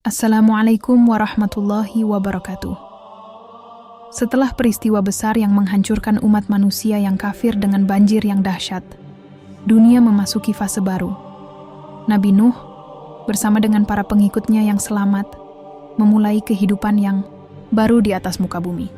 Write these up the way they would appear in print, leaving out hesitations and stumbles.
Assalamualaikum warahmatullahi wabarakatuh. Setelah peristiwa besar yang menghancurkan umat manusia yang kafir dengan banjir yang dahsyat, dunia memasuki fase baru. Nabi Nuh bersama dengan para pengikutnya yang selamat memulai kehidupan yang baru di atas muka bumi.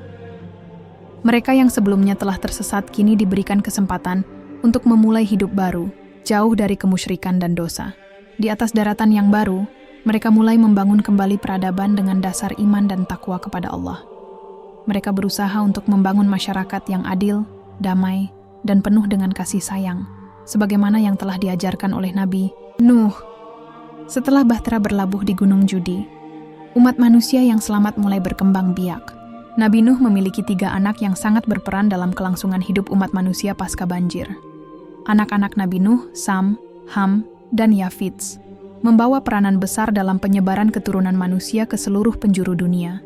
Mereka yang sebelumnya telah tersesat kini diberikan kesempatan untuk memulai hidup baru, jauh dari kemusyrikan dan dosa. Di atas daratan yang baru, mereka mulai membangun kembali peradaban dengan dasar iman dan takwa kepada Allah. Mereka berusaha untuk membangun masyarakat yang adil, damai, dan penuh dengan kasih sayang, sebagaimana yang telah diajarkan oleh Nabi Nuh. Setelah Bahtera berlabuh di Gunung Judi, umat manusia yang selamat mulai berkembang biak. Nabi Nuh memiliki 3 anak yang sangat berperan dalam kelangsungan hidup umat manusia pasca banjir. Anak-anak Nabi Nuh, Sam, Ham, dan Yafits, membawa peranan besar dalam penyebaran keturunan manusia ke seluruh penjuru dunia.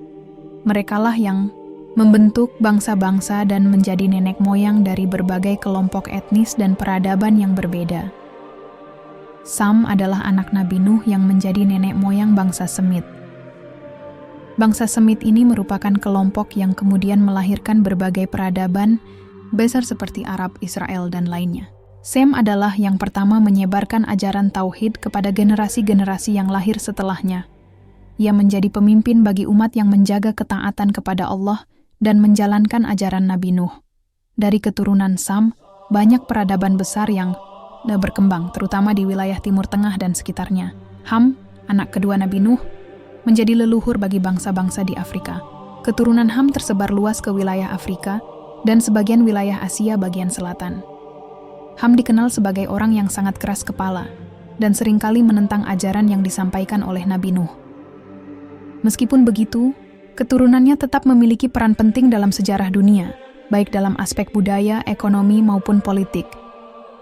Merekalah yang membentuk bangsa-bangsa dan menjadi nenek moyang dari berbagai kelompok etnis dan peradaban yang berbeda. Sam adalah anak Nabi Nuh yang menjadi nenek moyang bangsa Semit. Bangsa Semit ini merupakan kelompok yang kemudian melahirkan berbagai peradaban besar seperti Arab, Israel, dan lainnya. Sem adalah yang pertama menyebarkan ajaran tauhid kepada generasi-generasi yang lahir setelahnya. Ia menjadi pemimpin bagi umat yang menjaga ketaatan kepada Allah dan menjalankan ajaran Nabi Nuh. Dari keturunan Sam, banyak peradaban besar yang berkembang, terutama di wilayah Timur Tengah dan sekitarnya. Ham, anak kedua Nabi Nuh, menjadi leluhur bagi bangsa-bangsa di Afrika. Keturunan Ham tersebar luas ke wilayah Afrika dan sebagian wilayah Asia bagian selatan. Ham dikenal sebagai orang yang sangat keras kepala dan seringkali menentang ajaran yang disampaikan oleh Nabi Nuh. Meskipun begitu, keturunannya tetap memiliki peran penting dalam sejarah dunia, baik dalam aspek budaya, ekonomi, maupun politik.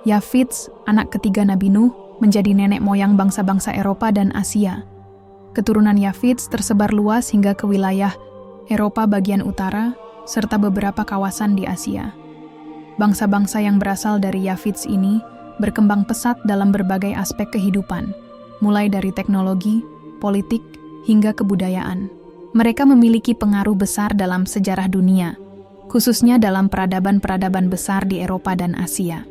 Yafits, anak ketiga Nabi Nuh, menjadi nenek moyang bangsa-bangsa Eropa dan Asia. Keturunan Yafits tersebar luas hingga ke wilayah Eropa bagian utara, serta beberapa kawasan di Asia. Bangsa-bangsa yang berasal dari Yafits ini berkembang pesat dalam berbagai aspek kehidupan, mulai dari teknologi, politik, hingga kebudayaan. Mereka memiliki pengaruh besar dalam sejarah dunia, khususnya dalam peradaban-peradaban besar di Eropa dan Asia.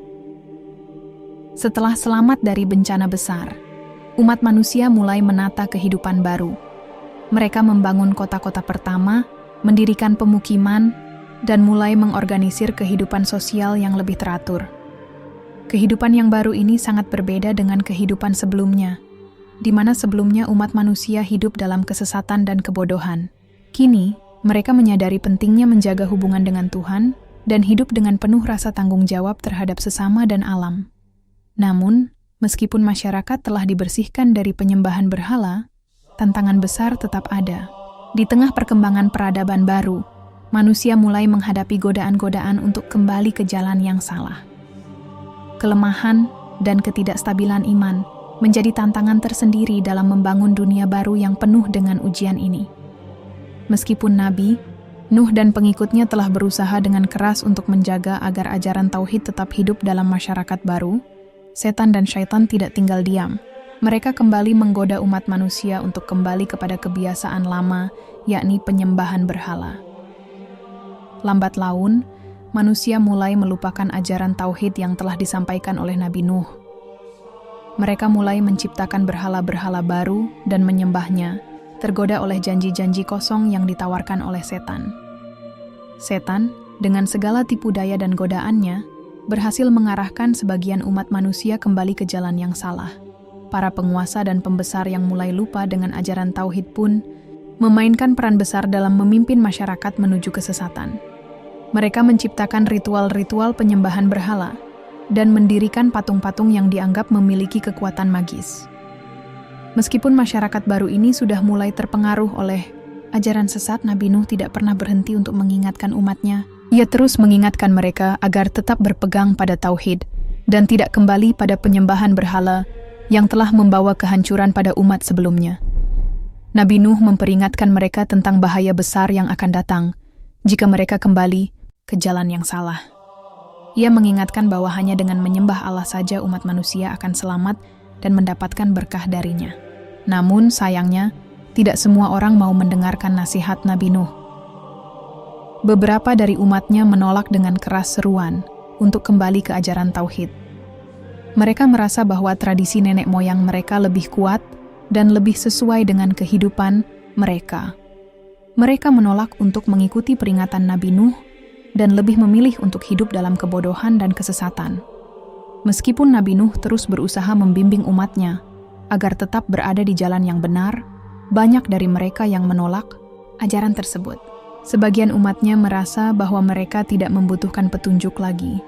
Setelah selamat dari bencana besar, umat manusia mulai menata kehidupan baru. Mereka membangun kota-kota pertama, mendirikan pemukiman, dan mulai mengorganisir kehidupan sosial yang lebih teratur. Kehidupan yang baru ini sangat berbeda dengan kehidupan sebelumnya, di mana sebelumnya umat manusia hidup dalam kesesatan dan kebodohan. Kini, mereka menyadari pentingnya menjaga hubungan dengan Tuhan dan hidup dengan penuh rasa tanggung jawab terhadap sesama dan alam. Namun, meskipun masyarakat telah dibersihkan dari penyembahan berhala, tantangan besar tetap ada. Di tengah perkembangan peradaban baru, manusia mulai menghadapi godaan-godaan untuk kembali ke jalan yang salah. Kelemahan dan ketidakstabilan iman menjadi tantangan tersendiri dalam membangun dunia baru yang penuh dengan ujian ini. Meskipun Nabi Nuh dan pengikutnya telah berusaha dengan keras untuk menjaga agar ajaran tauhid tetap hidup dalam masyarakat baru, setan dan syaitan tidak tinggal diam. Mereka kembali menggoda umat manusia untuk kembali kepada kebiasaan lama, yakni penyembahan berhala. Lambat laun, manusia mulai melupakan ajaran tauhid yang telah disampaikan oleh Nabi Nuh. Mereka mulai menciptakan berhala-berhala baru dan menyembahnya, tergoda oleh janji-janji kosong yang ditawarkan oleh setan. Setan, dengan segala tipu daya dan godaannya, berhasil mengarahkan sebagian umat manusia kembali ke jalan yang salah. Para penguasa dan pembesar yang mulai lupa dengan ajaran tauhid pun memainkan peran besar dalam memimpin masyarakat menuju kesesatan. Mereka menciptakan ritual-ritual penyembahan berhala dan mendirikan patung-patung yang dianggap memiliki kekuatan magis. Meskipun masyarakat baru ini sudah mulai terpengaruh oleh ajaran sesat, Nabi Nuh tidak pernah berhenti untuk mengingatkan umatnya. Ia terus mengingatkan mereka agar tetap berpegang pada tauhid dan tidak kembali pada penyembahan berhala yang telah membawa kehancuran pada umat sebelumnya. Nabi Nuh memperingatkan mereka tentang bahaya besar yang akan datang jika mereka kembali ke jalan yang salah. Ia mengingatkan bahwa hanya dengan menyembah Allah saja umat manusia akan selamat dan mendapatkan berkah darinya. Namun sayangnya, tidak semua orang mau mendengarkan nasihat Nabi Nuh. Beberapa dari umatnya menolak dengan keras seruan untuk kembali ke ajaran tauhid. Mereka merasa bahwa tradisi nenek moyang mereka lebih kuat dan lebih sesuai dengan kehidupan mereka. Mereka menolak untuk mengikuti peringatan Nabi Nuh dan lebih memilih untuk hidup dalam kebodohan dan kesesatan. Meskipun Nabi Nuh terus berusaha membimbing umatnya agar tetap berada di jalan yang benar, banyak dari mereka yang menolak ajaran tersebut. Sebagian umatnya merasa bahwa mereka tidak membutuhkan petunjuk lagi,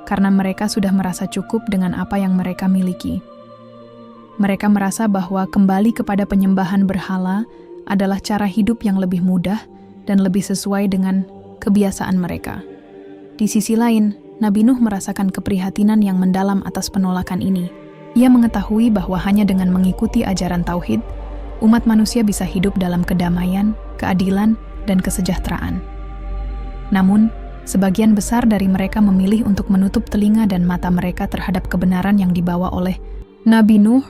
karena mereka sudah merasa cukup dengan apa yang mereka miliki. Mereka merasa bahwa kembali kepada penyembahan berhala adalah cara hidup yang lebih mudah dan lebih sesuai dengan kebiasaan mereka. Di sisi lain, Nabi Nuh merasakan keprihatinan yang mendalam atas penolakan ini. Ia mengetahui bahwa hanya dengan mengikuti ajaran tauhid, umat manusia bisa hidup dalam kedamaian, keadilan, dan kesejahteraan. Namun, sebagian besar dari mereka memilih untuk menutup telinga dan mata mereka terhadap kebenaran yang dibawa oleh Nabi Nuh.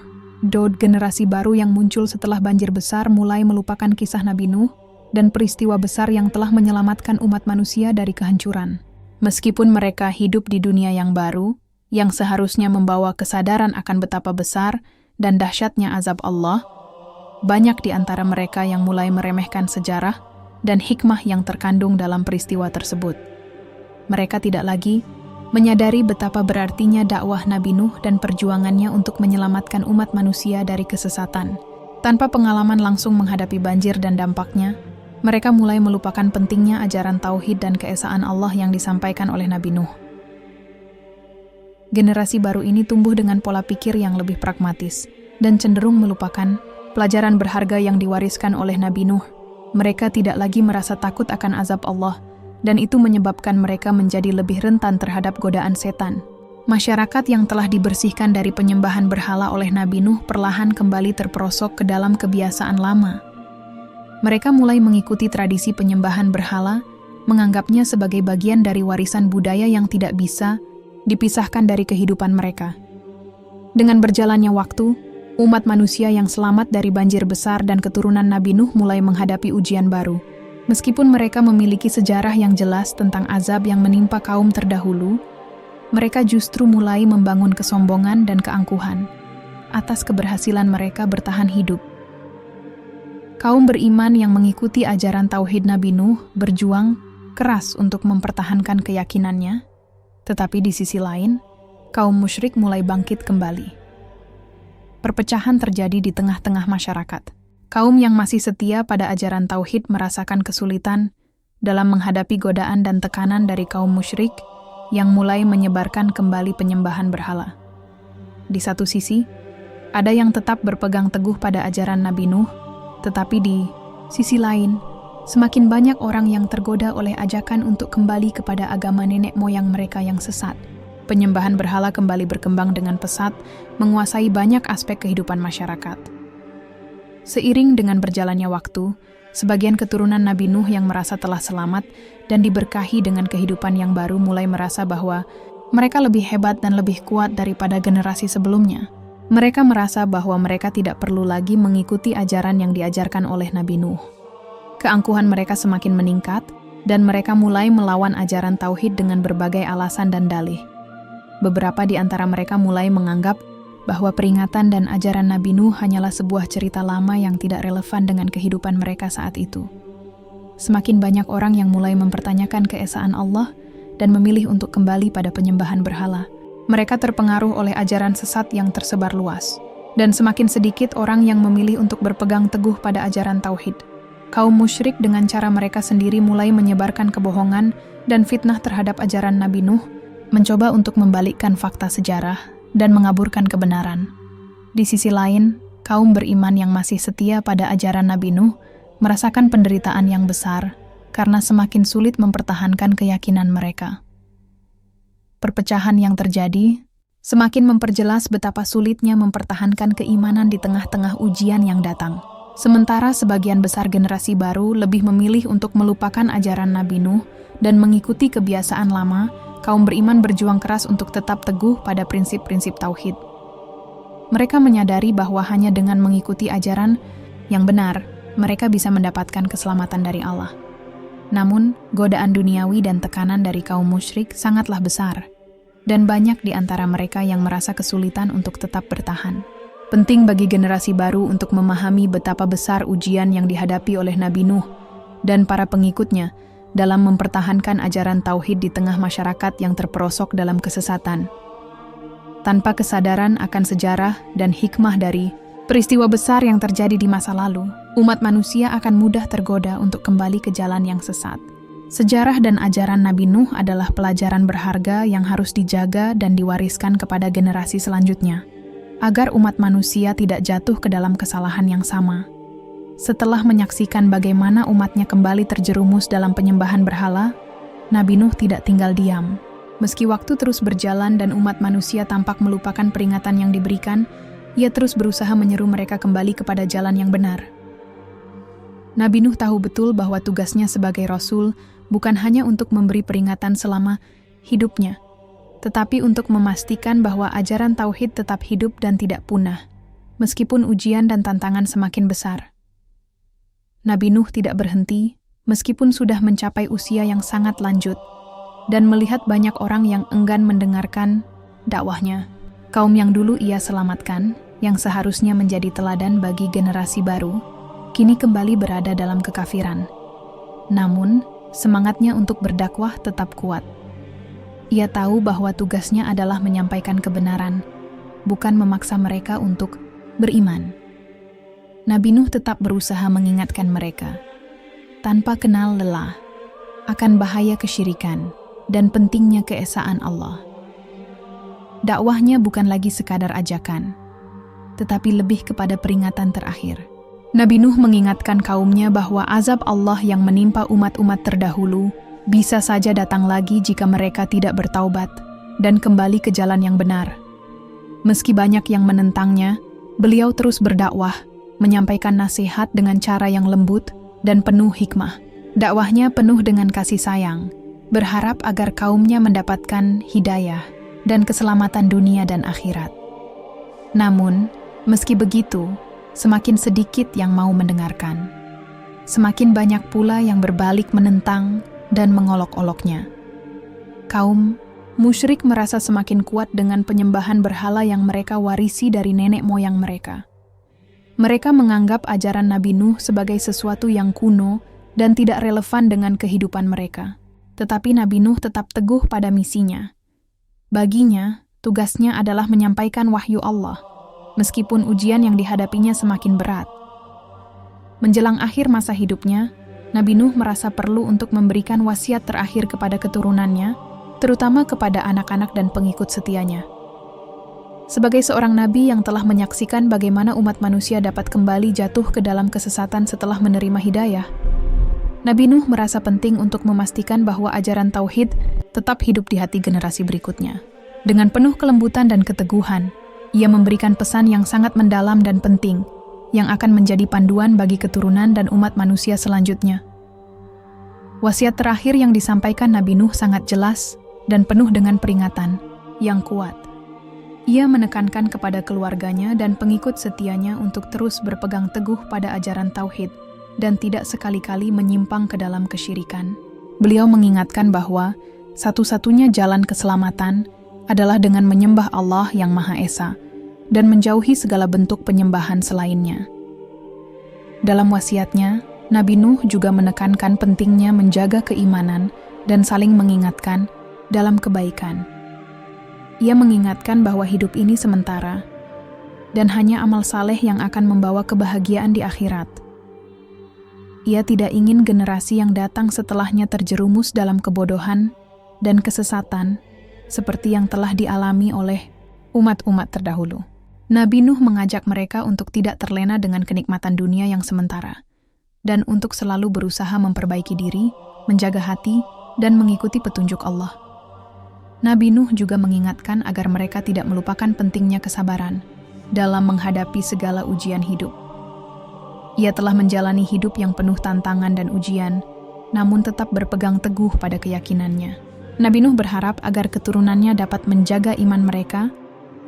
Generasi baru yang muncul setelah banjir besar mulai melupakan kisah Nabi Nuh dan peristiwa besar yang telah menyelamatkan umat manusia dari kehancuran. Meskipun mereka hidup di dunia yang baru, yang seharusnya membawa kesadaran akan betapa besar dan dahsyatnya azab Allah, banyak di antara mereka yang mulai meremehkan sejarah dan hikmah yang terkandung dalam peristiwa tersebut. Mereka tidak lagi menyadari betapa berartinya dakwah Nabi Nuh dan perjuangannya untuk menyelamatkan umat manusia dari kesesatan. Tanpa pengalaman langsung menghadapi banjir dan dampaknya, mereka mulai melupakan pentingnya ajaran tauhid dan keesaan Allah yang disampaikan oleh Nabi Nuh. Generasi baru ini tumbuh dengan pola pikir yang lebih pragmatis dan cenderung melupakan pelajaran berharga yang diwariskan oleh Nabi Nuh. Mereka tidak lagi merasa takut akan azab Allah, dan itu menyebabkan mereka menjadi lebih rentan terhadap godaan setan. Masyarakat yang telah dibersihkan dari penyembahan berhala oleh Nabi Nuh perlahan kembali terperosok ke dalam kebiasaan lama. Mereka mulai mengikuti tradisi penyembahan berhala, menganggapnya sebagai bagian dari warisan budaya yang tidak bisa dipisahkan dari kehidupan mereka. Dengan berjalannya waktu, umat manusia yang selamat dari banjir besar dan keturunan Nabi Nuh mulai menghadapi ujian baru. Meskipun mereka memiliki sejarah yang jelas tentang azab yang menimpa kaum terdahulu, mereka justru mulai membangun kesombongan dan keangkuhan atas keberhasilan mereka bertahan hidup. Kaum beriman yang mengikuti ajaran tauhid Nabi Nuh berjuang keras untuk mempertahankan keyakinannya, tetapi di sisi lain, kaum musyrik mulai bangkit kembali. Perpecahan terjadi di tengah-tengah masyarakat. Kaum yang masih setia pada ajaran tauhid merasakan kesulitan dalam menghadapi godaan dan tekanan dari kaum musyrik yang mulai menyebarkan kembali penyembahan berhala. Di satu sisi, ada yang tetap berpegang teguh pada ajaran Nabi Nuh, tetapi di sisi lain, semakin banyak orang yang tergoda oleh ajakan untuk kembali kepada agama nenek moyang mereka yang sesat. Penyembahan berhala kembali berkembang dengan pesat, menguasai banyak aspek kehidupan masyarakat. Seiring dengan berjalannya waktu, sebagian keturunan Nabi Nuh yang merasa telah selamat dan diberkahi dengan kehidupan yang baru mulai merasa bahwa mereka lebih hebat dan lebih kuat daripada generasi sebelumnya. Mereka merasa bahwa mereka tidak perlu lagi mengikuti ajaran yang diajarkan oleh Nabi Nuh. Keangkuhan mereka semakin meningkat, dan mereka mulai melawan ajaran tauhid dengan berbagai alasan dan dalih. Beberapa di antara mereka mulai menganggap bahwa peringatan dan ajaran Nabi Nuh hanyalah sebuah cerita lama yang tidak relevan dengan kehidupan mereka saat itu. Semakin banyak orang yang mulai mempertanyakan keesaan Allah dan memilih untuk kembali pada penyembahan berhala. Mereka terpengaruh oleh ajaran sesat yang tersebar luas, dan semakin sedikit orang yang memilih untuk berpegang teguh pada ajaran tauhid. Kaum musyrik dengan cara mereka sendiri mulai menyebarkan kebohongan dan fitnah terhadap ajaran Nabi Nuh, mencoba untuk membalikkan fakta sejarah dan mengaburkan kebenaran. Di sisi lain, kaum beriman yang masih setia pada ajaran Nabi Nuh merasakan penderitaan yang besar karena semakin sulit mempertahankan keyakinan mereka. Perpecahan yang terjadi semakin memperjelas betapa sulitnya mempertahankan keimanan di tengah-tengah ujian yang datang. Sementara sebagian besar generasi baru lebih memilih untuk melupakan ajaran Nabi Nuh dan mengikuti kebiasaan lama, kaum beriman berjuang keras untuk tetap teguh pada prinsip-prinsip tauhid. Mereka menyadari bahwa hanya dengan mengikuti ajaran yang benar, mereka bisa mendapatkan keselamatan dari Allah. Namun, godaan duniawi dan tekanan dari kaum musyrik sangatlah besar, dan banyak di antara mereka yang merasa kesulitan untuk tetap bertahan. Penting bagi generasi baru untuk memahami betapa besar ujian yang dihadapi oleh Nabi Nuh dan para pengikutnya dalam mempertahankan ajaran tauhid di tengah masyarakat yang terperosok dalam kesesatan. Tanpa kesadaran akan sejarah dan hikmah dari peristiwa besar yang terjadi di masa lalu, umat manusia akan mudah tergoda untuk kembali ke jalan yang sesat. Sejarah dan ajaran Nabi Nuh adalah pelajaran berharga yang harus dijaga dan diwariskan kepada generasi selanjutnya, agar umat manusia tidak jatuh ke dalam kesalahan yang sama. Setelah menyaksikan bagaimana umatnya kembali terjerumus dalam penyembahan berhala, Nabi Nuh tidak tinggal diam. Meski waktu terus berjalan dan umat manusia tampak melupakan peringatan yang diberikan, ia terus berusaha menyeru mereka kembali kepada jalan yang benar. Nabi Nuh tahu betul bahwa tugasnya sebagai Rasul bukan hanya untuk memberi peringatan selama hidupnya, tetapi untuk memastikan bahwa ajaran tauhid tetap hidup dan tidak punah, meskipun ujian dan tantangan semakin besar. Nabi Nuh tidak berhenti, meskipun sudah mencapai usia yang sangat lanjut, dan melihat banyak orang yang enggan mendengarkan dakwahnya. Kaum yang dulu ia selamatkan, yang seharusnya menjadi teladan bagi generasi baru, kini kembali berada dalam kekafiran. Namun, semangatnya untuk berdakwah tetap kuat. Ia tahu bahwa tugasnya adalah menyampaikan kebenaran, bukan memaksa mereka untuk beriman. Nabi Nuh tetap berusaha mengingatkan mereka, tanpa kenal lelah, akan bahaya kesyirikan dan pentingnya keesaan Allah. Dakwahnya bukan lagi sekadar ajakan, tetapi lebih kepada peringatan terakhir. Nabi Nuh mengingatkan kaumnya bahwa azab Allah yang menimpa umat-umat terdahulu bisa saja datang lagi jika mereka tidak bertaubat dan kembali ke jalan yang benar. Meski banyak yang menentangnya, beliau terus berdakwah, menyampaikan nasihat dengan cara yang lembut dan penuh hikmah. Dakwahnya penuh dengan kasih sayang, berharap agar kaumnya mendapatkan hidayah dan keselamatan dunia dan akhirat. Namun, meski begitu, semakin sedikit yang mau mendengarkan. Semakin banyak pula yang berbalik menentang dan mengolok-oloknya. Kaum musyrik merasa semakin kuat dengan penyembahan berhala yang mereka warisi dari nenek moyang mereka. Mereka menganggap ajaran Nabi Nuh sebagai sesuatu yang kuno dan tidak relevan dengan kehidupan mereka. Tetapi Nabi Nuh tetap teguh pada misinya. Baginya, tugasnya adalah menyampaikan wahyu Allah, meskipun ujian yang dihadapinya semakin berat. Menjelang akhir masa hidupnya, Nabi Nuh merasa perlu untuk memberikan wasiat terakhir kepada keturunannya, terutama kepada anak-anak dan pengikut setianya. Sebagai seorang nabi yang telah menyaksikan bagaimana umat manusia dapat kembali jatuh ke dalam kesesatan setelah menerima hidayah, Nabi Nuh merasa penting untuk memastikan bahwa ajaran tauhid tetap hidup di hati generasi berikutnya. Dengan penuh kelembutan dan keteguhan, ia memberikan pesan yang sangat mendalam dan penting, yang akan menjadi panduan bagi keturunan dan umat manusia selanjutnya. Wasiat terakhir yang disampaikan Nabi Nuh sangat jelas dan penuh dengan peringatan yang kuat. Ia menekankan kepada keluarganya dan pengikut setianya untuk terus berpegang teguh pada ajaran tauhid dan tidak sekali-kali menyimpang ke dalam kesyirikan. Beliau mengingatkan bahwa satu-satunya jalan keselamatan adalah dengan menyembah Allah yang Maha Esa dan menjauhi segala bentuk penyembahan selainnya. Dalam wasiatnya, Nabi Nuh juga menekankan pentingnya menjaga keimanan dan saling mengingatkan dalam kebaikan. Ia mengingatkan bahwa hidup ini sementara dan hanya amal saleh yang akan membawa kebahagiaan di akhirat. Ia tidak ingin generasi yang datang setelahnya terjerumus dalam kebodohan dan kesesatan seperti yang telah dialami oleh umat-umat terdahulu. Nabi Nuh mengajak mereka untuk tidak terlena dengan kenikmatan dunia yang sementara dan untuk selalu berusaha memperbaiki diri, menjaga hati, dan mengikuti petunjuk Allah. Nabi Nuh juga mengingatkan agar mereka tidak melupakan pentingnya kesabaran dalam menghadapi segala ujian hidup. Ia telah menjalani hidup yang penuh tantangan dan ujian, namun tetap berpegang teguh pada keyakinannya. Nabi Nuh berharap agar keturunannya dapat menjaga iman mereka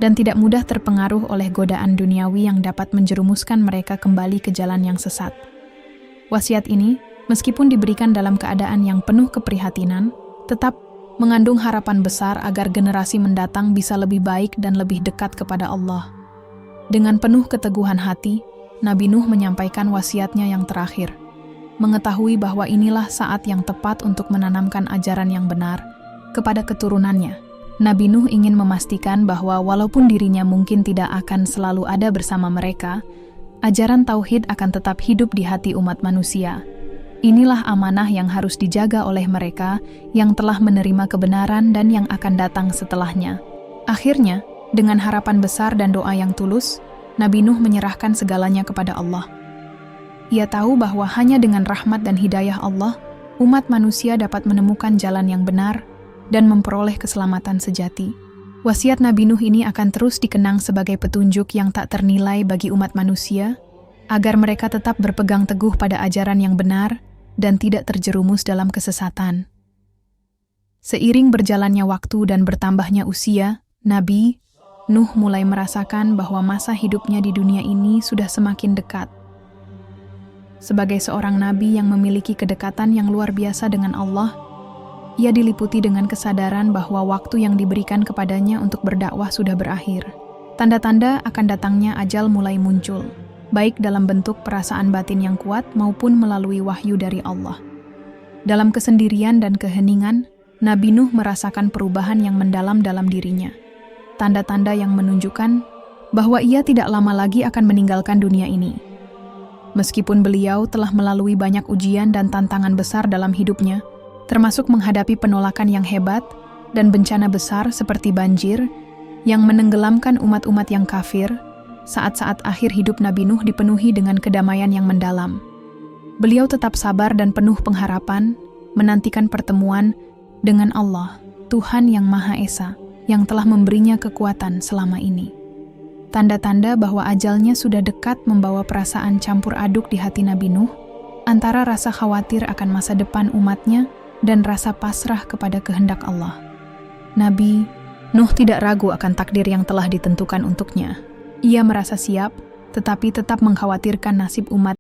dan tidak mudah terpengaruh oleh godaan duniawi yang dapat menjerumuskan mereka kembali ke jalan yang sesat. Wasiat ini, meskipun diberikan dalam keadaan yang penuh keprihatinan, tetap mengandung harapan besar agar generasi mendatang bisa lebih baik dan lebih dekat kepada Allah. Dengan penuh keteguhan hati, Nabi Nuh menyampaikan wasiatnya yang terakhir, mengetahui bahwa inilah saat yang tepat untuk menanamkan ajaran yang benar kepada keturunannya. Nabi Nuh ingin memastikan bahwa walaupun dirinya mungkin tidak akan selalu ada bersama mereka, ajaran tauhid akan tetap hidup di hati umat manusia. Inilah amanah yang harus dijaga oleh mereka yang telah menerima kebenaran dan yang akan datang setelahnya. Akhirnya, dengan harapan besar dan doa yang tulus, Nabi Nuh menyerahkan segalanya kepada Allah. Ia tahu bahwa hanya dengan rahmat dan hidayah Allah, umat manusia dapat menemukan jalan yang benar dan memperoleh keselamatan sejati. Wasiat Nabi Nuh ini akan terus dikenang sebagai petunjuk yang tak ternilai bagi umat manusia, agar mereka tetap berpegang teguh pada ajaran yang benar dan tidak terjerumus dalam kesesatan. Seiring berjalannya waktu dan bertambahnya usia, Nabi Nuh mulai merasakan bahwa masa hidupnya di dunia ini sudah semakin dekat. Sebagai seorang nabi yang memiliki kedekatan yang luar biasa dengan Allah, ia diliputi dengan kesadaran bahwa waktu yang diberikan kepadanya untuk berdakwah sudah berakhir. Tanda-tanda akan datangnya ajal mulai muncul, baik dalam bentuk perasaan batin yang kuat maupun melalui wahyu dari Allah. Dalam kesendirian dan keheningan, Nabi Nuh merasakan perubahan yang mendalam dalam dirinya. Tanda-tanda yang menunjukkan bahwa ia tidak lama lagi akan meninggalkan dunia ini. Meskipun beliau telah melalui banyak ujian dan tantangan besar dalam hidupnya, termasuk menghadapi penolakan yang hebat dan bencana besar seperti banjir yang menenggelamkan umat-umat yang kafir, saat-saat akhir hidup Nabi Nuh dipenuhi dengan kedamaian yang mendalam. Beliau tetap sabar dan penuh pengharapan, menantikan pertemuan dengan Allah, Tuhan yang Maha Esa, yang telah memberinya kekuatan selama ini. Tanda-tanda bahwa ajalnya sudah dekat membawa perasaan campur aduk di hati Nabi Nuh, antara rasa khawatir akan masa depan umatnya dan rasa pasrah kepada kehendak Allah. Nabi Nuh tidak ragu akan takdir yang telah ditentukan untuknya. Ia merasa siap, tetapi tetap mengkhawatirkan nasib umat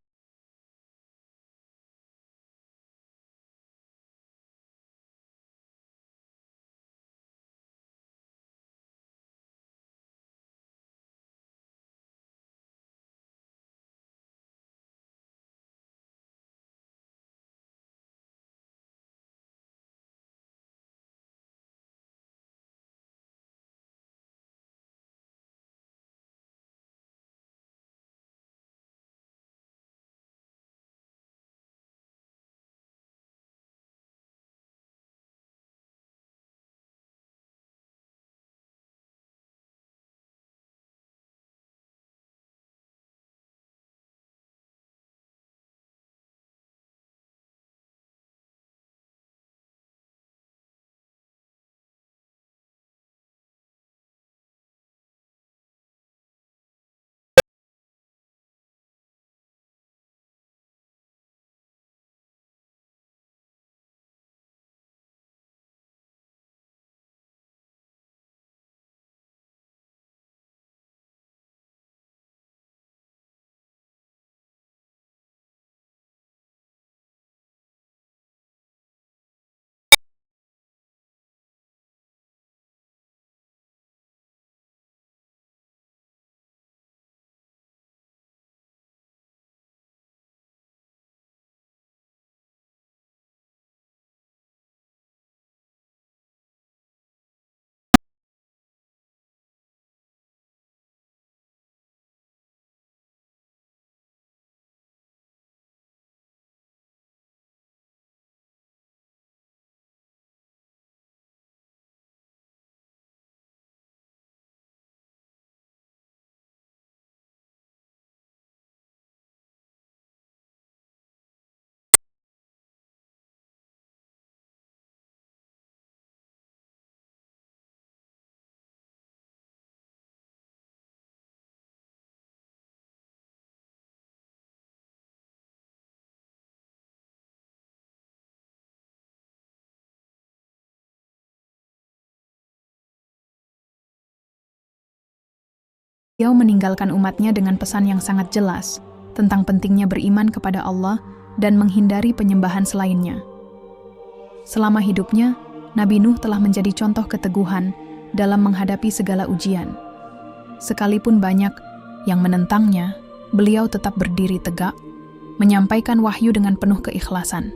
Beliau meninggalkan umatnya dengan pesan yang sangat jelas tentang pentingnya beriman kepada Allah dan menghindari penyembahan selainnya. Selama hidupnya, Nabi Nuh telah menjadi contoh keteguhan dalam menghadapi segala ujian. Sekalipun banyak yang menentangnya, beliau tetap berdiri tegak, menyampaikan wahyu dengan penuh keikhlasan.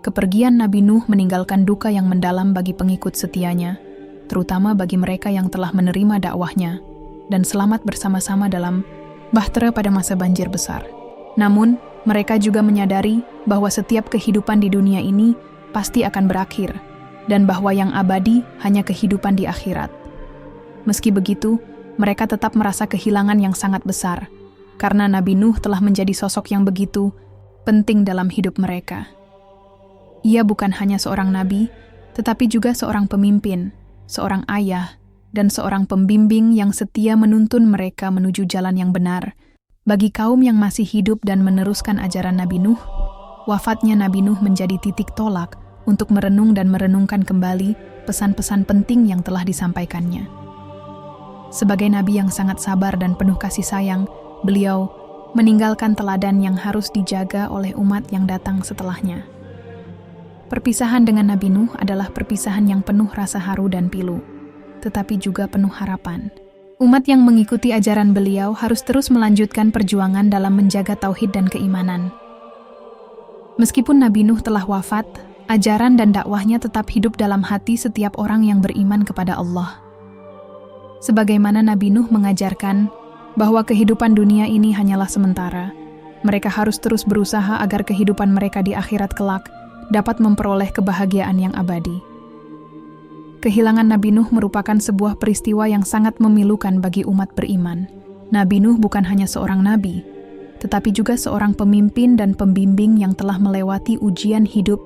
Kepergian Nabi Nuh meninggalkan duka yang mendalam bagi pengikut setianya, terutama bagi mereka yang telah menerima dakwahnya dan selamat bersama-sama dalam bahtera pada masa banjir besar. Namun, mereka juga menyadari bahwa setiap kehidupan di dunia ini pasti akan berakhir, dan bahwa yang abadi hanya kehidupan di akhirat. Meski begitu, mereka tetap merasa kehilangan yang sangat besar, karena Nabi Nuh telah menjadi sosok yang begitu penting dalam hidup mereka. Ia bukan hanya seorang nabi, tetapi juga seorang pemimpin, seorang ayah, dan seorang pembimbing yang setia menuntun mereka menuju jalan yang benar. Bagi kaum yang masih hidup dan meneruskan ajaran Nabi Nuh, wafatnya Nabi Nuh menjadi titik tolak untuk merenung dan merenungkan kembali pesan-pesan penting yang telah disampaikannya. Sebagai nabi yang sangat sabar dan penuh kasih sayang, beliau meninggalkan teladan yang harus dijaga oleh umat yang datang setelahnya. Perpisahan dengan Nabi Nuh adalah perpisahan yang penuh rasa haru dan pilu, tetapi juga penuh harapan. Umat yang mengikuti ajaran beliau harus terus melanjutkan perjuangan dalam menjaga tauhid dan keimanan. Meskipun Nabi Nuh telah wafat, ajaran dan dakwahnya tetap hidup dalam hati setiap orang yang beriman kepada Allah. Sebagaimana Nabi Nuh mengajarkan bahwa kehidupan dunia ini hanyalah sementara, mereka harus terus berusaha agar kehidupan mereka di akhirat kelak dapat memperoleh kebahagiaan yang abadi. Kehilangan Nabi Nuh merupakan sebuah peristiwa yang sangat memilukan bagi umat beriman. Nabi Nuh bukan hanya seorang nabi, tetapi juga seorang pemimpin dan pembimbing yang telah melewati ujian hidup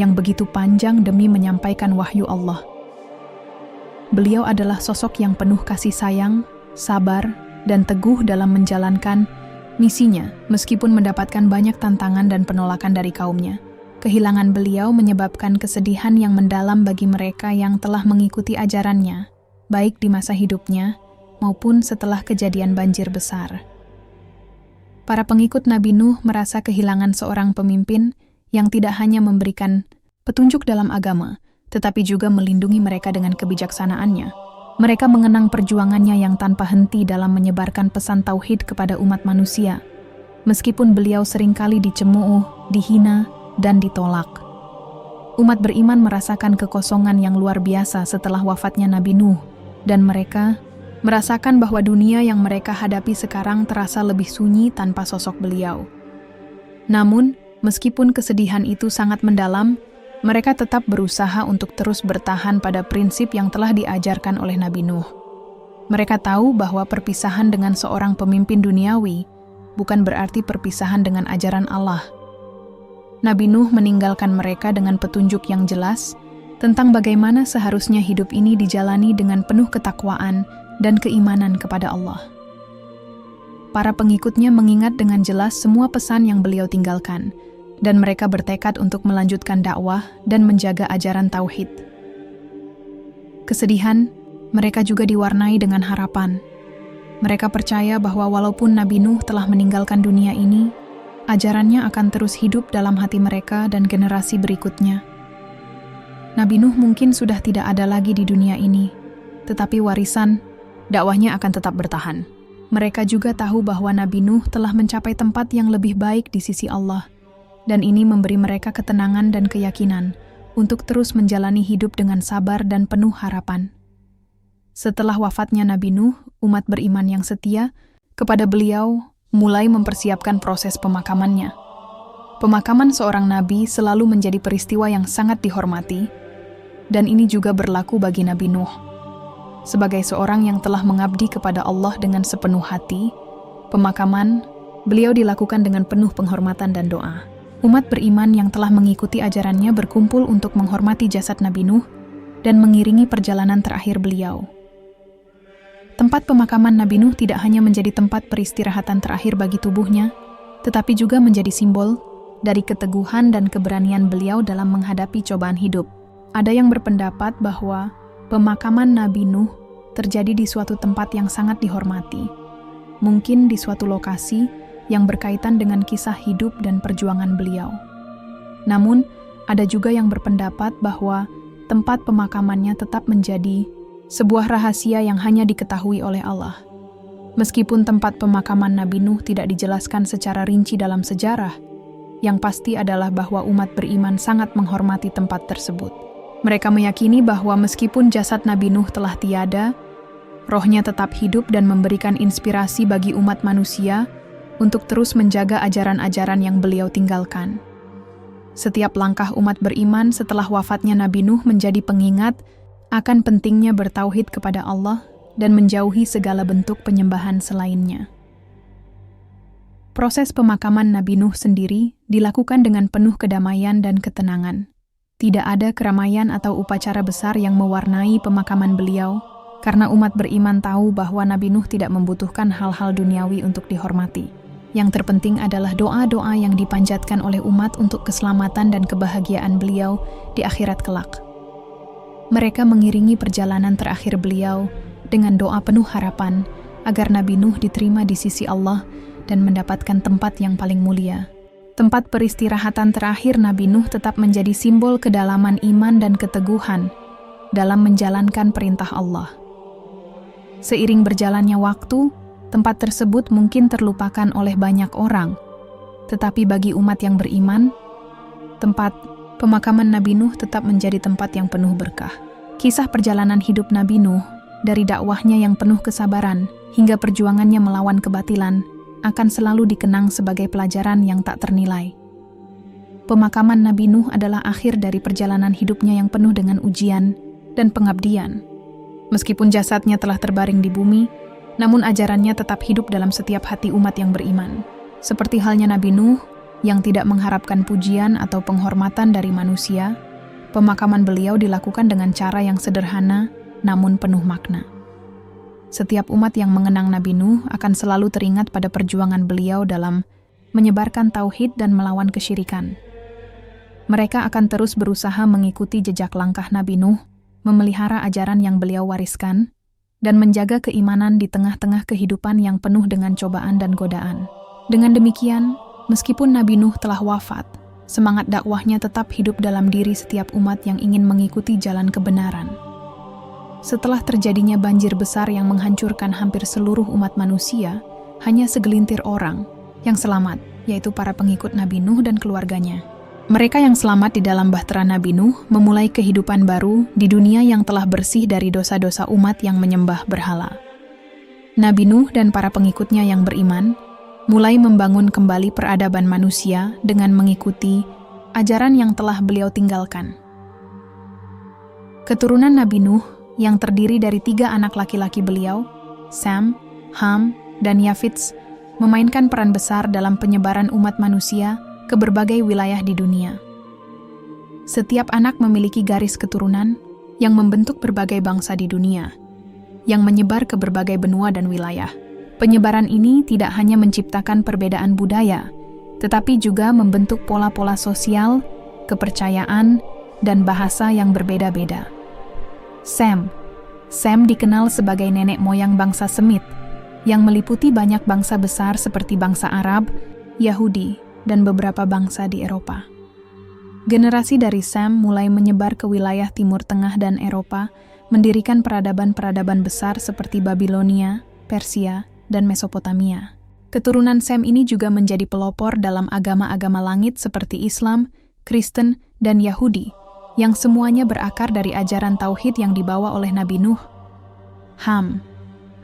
yang begitu panjang demi menyampaikan wahyu Allah. Beliau adalah sosok yang penuh kasih sayang, sabar, dan teguh dalam menjalankan misinya meskipun mendapatkan banyak tantangan dan penolakan dari kaumnya. Kehilangan beliau menyebabkan kesedihan yang mendalam bagi mereka yang telah mengikuti ajarannya, baik di masa hidupnya maupun setelah kejadian banjir besar. Para pengikut Nabi Nuh merasa kehilangan seorang pemimpin yang tidak hanya memberikan petunjuk dalam agama, tetapi juga melindungi mereka dengan kebijaksanaannya. Mereka mengenang perjuangannya yang tanpa henti dalam menyebarkan pesan tauhid kepada umat manusia, meskipun beliau seringkali dicemooh, dihina, dan ditolak. Umat beriman merasakan kekosongan yang luar biasa setelah wafatnya Nabi Nuh, dan mereka merasakan bahwa dunia yang mereka hadapi sekarang terasa lebih sunyi tanpa sosok beliau. Namun, meskipun kesedihan itu sangat mendalam, mereka tetap berusaha untuk terus bertahan pada prinsip yang telah diajarkan oleh Nabi Nuh. Mereka tahu bahwa perpisahan dengan seorang pemimpin duniawi bukan berarti perpisahan dengan ajaran Allah. Nabi Nuh meninggalkan mereka dengan petunjuk yang jelas tentang bagaimana seharusnya hidup ini dijalani dengan penuh ketakwaan dan keimanan kepada Allah. Para pengikutnya mengingat dengan jelas semua pesan yang beliau tinggalkan, dan mereka bertekad untuk melanjutkan dakwah dan menjaga ajaran tauhid. Kesedihan mereka juga diwarnai dengan harapan. Mereka percaya bahwa walaupun Nabi Nuh telah meninggalkan dunia ini, ajarannya akan terus hidup dalam hati mereka dan generasi berikutnya. Nabi Nuh mungkin sudah tidak ada lagi di dunia ini, tetapi warisan dakwahnya akan tetap bertahan. Mereka juga tahu bahwa Nabi Nuh telah mencapai tempat yang lebih baik di sisi Allah, dan ini memberi mereka ketenangan dan keyakinan untuk terus menjalani hidup dengan sabar dan penuh harapan. Setelah wafatnya Nabi Nuh, umat beriman yang setia kepada beliau mulai mempersiapkan proses pemakamannya. Pemakaman seorang nabi selalu menjadi peristiwa yang sangat dihormati, dan ini juga berlaku bagi Nabi Nuh. Sebagai seorang yang telah mengabdi kepada Allah dengan sepenuh hati, pemakaman beliau dilakukan dengan penuh penghormatan dan doa. Umat beriman yang telah mengikuti ajarannya berkumpul untuk menghormati jasad Nabi Nuh dan mengiringi perjalanan terakhir beliau. Tempat pemakaman Nabi Nuh tidak hanya menjadi tempat peristirahatan terakhir bagi tubuhnya, tetapi juga menjadi simbol dari keteguhan dan keberanian beliau dalam menghadapi cobaan hidup. Ada yang berpendapat bahwa pemakaman Nabi Nuh terjadi di suatu tempat yang sangat dihormati, mungkin di suatu lokasi yang berkaitan dengan kisah hidup dan perjuangan beliau. Namun, ada juga yang berpendapat bahwa tempat pemakamannya tetap menjadi sebuah rahasia yang hanya diketahui oleh Allah. Meskipun tempat pemakaman Nabi Nuh tidak dijelaskan secara rinci dalam sejarah, yang pasti adalah bahwa umat beriman sangat menghormati tempat tersebut. Mereka meyakini bahwa meskipun jasad Nabi Nuh telah tiada, rohnya tetap hidup dan memberikan inspirasi bagi umat manusia untuk terus menjaga ajaran-ajaran yang beliau tinggalkan. Setiap langkah umat beriman setelah wafatnya Nabi Nuh menjadi pengingat akan pentingnya bertauhid kepada Allah dan menjauhi segala bentuk penyembahan selainnya. Proses pemakaman Nabi Nuh sendiri dilakukan dengan penuh kedamaian dan ketenangan. Tidak ada keramaian atau upacara besar yang mewarnai pemakaman beliau, karena umat beriman tahu bahwa Nabi Nuh tidak membutuhkan hal-hal duniawi untuk dihormati. Yang terpenting adalah doa-doa yang dipanjatkan oleh umat untuk keselamatan dan kebahagiaan beliau di akhirat kelak. Mereka mengiringi perjalanan terakhir beliau dengan doa penuh harapan agar Nabi Nuh diterima di sisi Allah dan mendapatkan tempat yang paling mulia. Tempat peristirahatan terakhir Nabi Nuh tetap menjadi simbol kedalaman iman dan keteguhan dalam menjalankan perintah Allah. Seiring berjalannya waktu, tempat tersebut mungkin terlupakan oleh banyak orang, tetapi bagi umat yang beriman, tempat pemakaman Nabi Nuh tetap menjadi tempat yang penuh berkah. Kisah perjalanan hidup Nabi Nuh, dari dakwahnya yang penuh kesabaran hingga perjuangannya melawan kebatilan, akan selalu dikenang sebagai pelajaran yang tak ternilai. Pemakaman Nabi Nuh adalah akhir dari perjalanan hidupnya yang penuh dengan ujian dan pengabdian. Meskipun jasadnya telah terbaring di bumi, namun ajarannya tetap hidup dalam setiap hati umat yang beriman. Seperti halnya Nabi Nuh yang tidak mengharapkan pujian atau penghormatan dari manusia, pemakaman beliau dilakukan dengan cara yang sederhana namun penuh makna. Setiap umat yang mengenang Nabi Nuh akan selalu teringat pada perjuangan beliau dalam menyebarkan tauhid dan melawan kesyirikan. Mereka akan terus berusaha mengikuti jejak langkah Nabi Nuh, memelihara ajaran yang beliau wariskan, dan menjaga keimanan di tengah-tengah kehidupan yang penuh dengan cobaan dan godaan. Dengan demikian, meskipun Nabi Nuh telah wafat, semangat dakwahnya tetap hidup dalam diri setiap umat yang ingin mengikuti jalan kebenaran. Setelah terjadinya banjir besar yang menghancurkan hampir seluruh umat manusia, hanya segelintir orang yang selamat, yaitu para pengikut Nabi Nuh dan keluarganya. Mereka yang selamat di dalam bahtera Nabi Nuh memulai kehidupan baru di dunia yang telah bersih dari dosa-dosa umat yang menyembah berhala. Nabi Nuh dan para pengikutnya yang beriman mulai membangun kembali peradaban manusia dengan mengikuti ajaran yang telah beliau tinggalkan. Keturunan Nabi Nuh yang terdiri dari 3 anak laki-laki beliau, Sam, Ham, dan Yafits, memainkan peran besar dalam penyebaran umat manusia ke berbagai wilayah di dunia. Setiap anak memiliki garis keturunan yang membentuk berbagai bangsa di dunia, yang menyebar ke berbagai benua dan wilayah. Penyebaran ini tidak hanya menciptakan perbedaan budaya, tetapi juga membentuk pola-pola sosial, kepercayaan, dan bahasa yang berbeda-beda. Sam dikenal sebagai nenek moyang bangsa Semit, yang meliputi banyak bangsa besar seperti bangsa Arab, Yahudi, dan beberapa bangsa di Eropa. Generasi dari Sam mulai menyebar ke wilayah Timur Tengah dan Eropa, mendirikan peradaban-peradaban besar seperti Babilonia, Persia, dan Mesopotamia. Keturunan Sam ini juga menjadi pelopor dalam agama-agama langit seperti Islam, Kristen, dan Yahudi, yang semuanya berakar dari ajaran tauhid yang dibawa oleh Nabi Nuh. Ham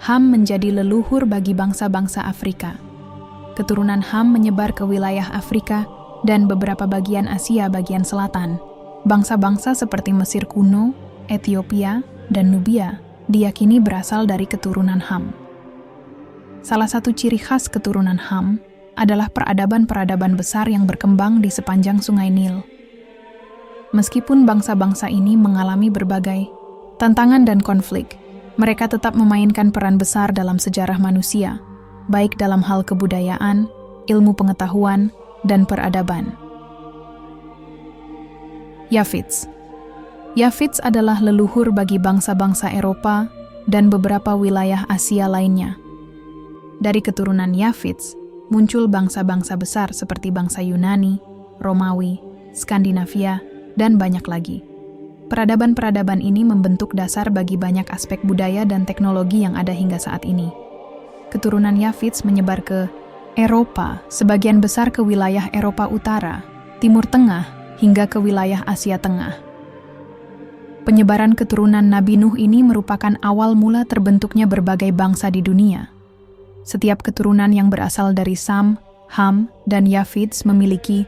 menjadi leluhur bagi bangsa-bangsa Afrika. Keturunan Ham menyebar ke wilayah Afrika dan beberapa bagian Asia bagian selatan. Bangsa-bangsa seperti Mesir kuno, Ethiopia, dan Nubia diyakini berasal dari keturunan Ham. Salah satu ciri khas keturunan Ham adalah peradaban-peradaban besar yang berkembang di sepanjang Sungai Nil. Meskipun bangsa-bangsa ini mengalami berbagai tantangan dan konflik, mereka tetap memainkan peran besar dalam sejarah manusia, baik dalam hal kebudayaan, ilmu pengetahuan, dan peradaban. Yafits adalah leluhur bagi bangsa-bangsa Eropa, dan beberapa wilayah Asia lainnya. Dari keturunan Yafits, muncul bangsa-bangsa besar seperti bangsa Yunani, Romawi, Skandinavia, dan banyak lagi. Peradaban-peradaban ini membentuk dasar bagi banyak aspek budaya dan teknologi yang ada hingga saat ini. Keturunan Yafits menyebar ke Eropa, sebagian besar ke wilayah Eropa Utara, Timur Tengah, hingga ke wilayah Asia Tengah. Penyebaran keturunan Nabi Nuh ini merupakan awal mula terbentuknya berbagai bangsa di dunia. Setiap keturunan yang berasal dari Sam, Ham, dan Yafits memiliki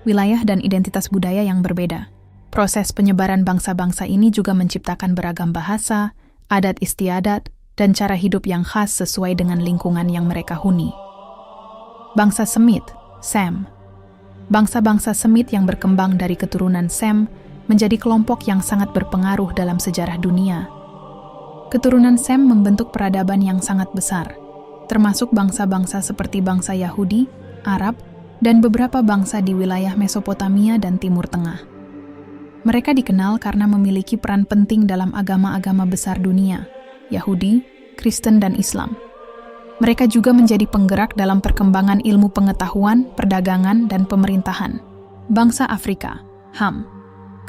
wilayah dan identitas budaya yang berbeda. Proses penyebaran bangsa-bangsa ini juga menciptakan beragam bahasa, adat istiadat, dan cara hidup yang khas sesuai dengan lingkungan yang mereka huni. Bangsa Semit, Sem. Bangsa-bangsa Semit yang berkembang dari keturunan Sem menjadi kelompok yang sangat berpengaruh dalam sejarah dunia. Keturunan Sem membentuk peradaban yang sangat besar, termasuk bangsa-bangsa seperti bangsa Yahudi, Arab, dan beberapa bangsa di wilayah Mesopotamia dan Timur Tengah. Mereka dikenal karena memiliki peran penting dalam agama-agama besar dunia, Yahudi, Kristen, dan Islam. Mereka juga menjadi penggerak dalam perkembangan ilmu pengetahuan, perdagangan, dan pemerintahan. Bangsa Afrika, Ham.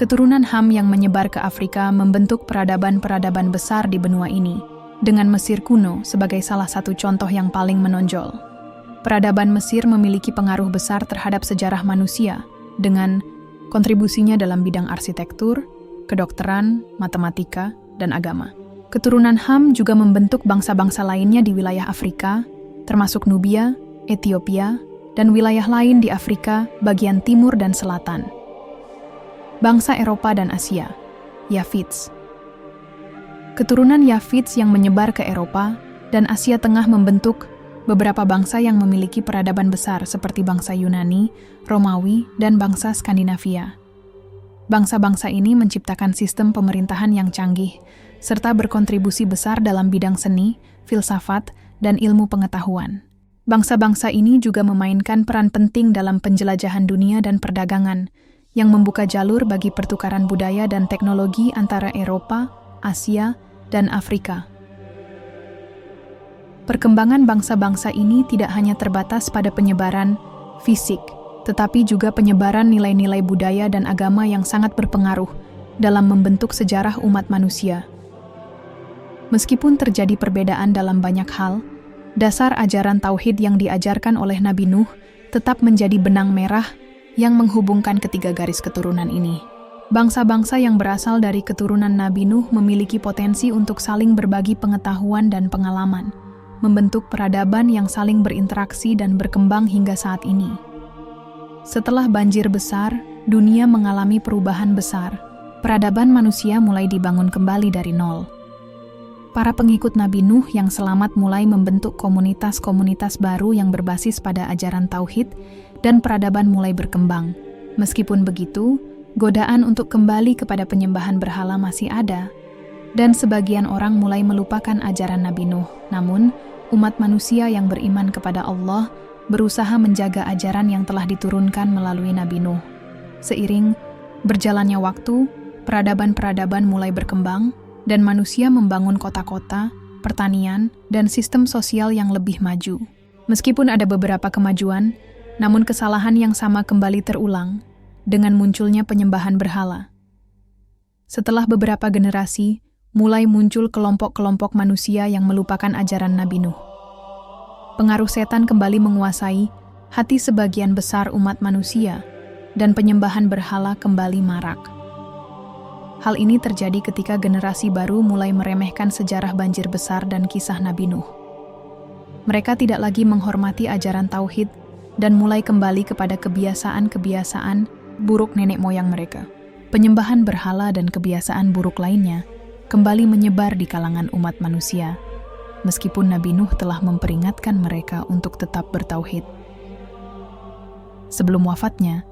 Keturunan Ham yang menyebar ke Afrika membentuk peradaban-peradaban besar di benua ini, dengan Mesir kuno sebagai salah satu contoh yang paling menonjol. Peradaban Mesir memiliki pengaruh besar terhadap sejarah manusia, dengan kontribusinya dalam bidang arsitektur, kedokteran, matematika, dan agama. Keturunan Ham juga membentuk bangsa-bangsa lainnya di wilayah Afrika, termasuk Nubia, Ethiopia, dan wilayah lain di Afrika bagian timur dan selatan. Bangsa Eropa dan Asia, Yafits. Keturunan Yafits yang menyebar ke Eropa dan Asia Tengah membentuk beberapa bangsa yang memiliki peradaban besar seperti bangsa Yunani, Romawi, dan bangsa Skandinavia. Bangsa-bangsa ini menciptakan sistem pemerintahan yang canggih, serta berkontribusi besar dalam bidang seni, filsafat, dan ilmu pengetahuan. Bangsa-bangsa ini juga memainkan peran penting dalam penjelajahan dunia dan perdagangan, yang membuka jalur bagi pertukaran budaya dan teknologi antara Eropa, Asia, dan Afrika. Perkembangan bangsa-bangsa ini tidak hanya terbatas pada penyebaran fisik, tetapi juga penyebaran nilai-nilai budaya dan agama yang sangat berpengaruh dalam membentuk sejarah umat manusia. Meskipun terjadi perbedaan dalam banyak hal, dasar ajaran tauhid yang diajarkan oleh Nabi Nuh tetap menjadi benang merah yang menghubungkan ketiga garis keturunan ini. Bangsa-bangsa yang berasal dari keturunan Nabi Nuh memiliki potensi untuk saling berbagi pengetahuan dan pengalaman, membentuk peradaban yang saling berinteraksi dan berkembang hingga saat ini. Setelah banjir besar, dunia mengalami perubahan besar. Peradaban manusia mulai dibangun kembali dari nol. Para pengikut Nabi Nuh yang selamat mulai membentuk komunitas-komunitas baru yang berbasis pada ajaran tauhid dan peradaban mulai berkembang. Meskipun begitu, godaan untuk kembali kepada penyembahan berhala masih ada, dan sebagian orang mulai melupakan ajaran Nabi Nuh. Namun, umat manusia yang beriman kepada Allah berusaha menjaga ajaran yang telah diturunkan melalui Nabi Nuh. Seiring berjalannya waktu, peradaban-peradaban mulai berkembang, dan manusia membangun kota-kota, pertanian, dan sistem sosial yang lebih maju. Meskipun ada beberapa kemajuan, namun kesalahan yang sama kembali terulang dengan munculnya penyembahan berhala. Setelah beberapa generasi, mulai muncul kelompok-kelompok manusia yang melupakan ajaran Nabi Nuh. Pengaruh setan kembali menguasai hati sebagian besar umat manusia, dan penyembahan berhala kembali marak. Hal ini terjadi ketika generasi baru mulai meremehkan sejarah banjir besar dan kisah Nabi Nuh. Mereka tidak lagi menghormati ajaran tauhid dan mulai kembali kepada kebiasaan-kebiasaan buruk nenek moyang mereka. Penyembahan berhala dan kebiasaan buruk lainnya kembali menyebar di kalangan umat manusia, meskipun Nabi Nuh telah memperingatkan mereka untuk tetap bertauhid. Sebelum wafatnya,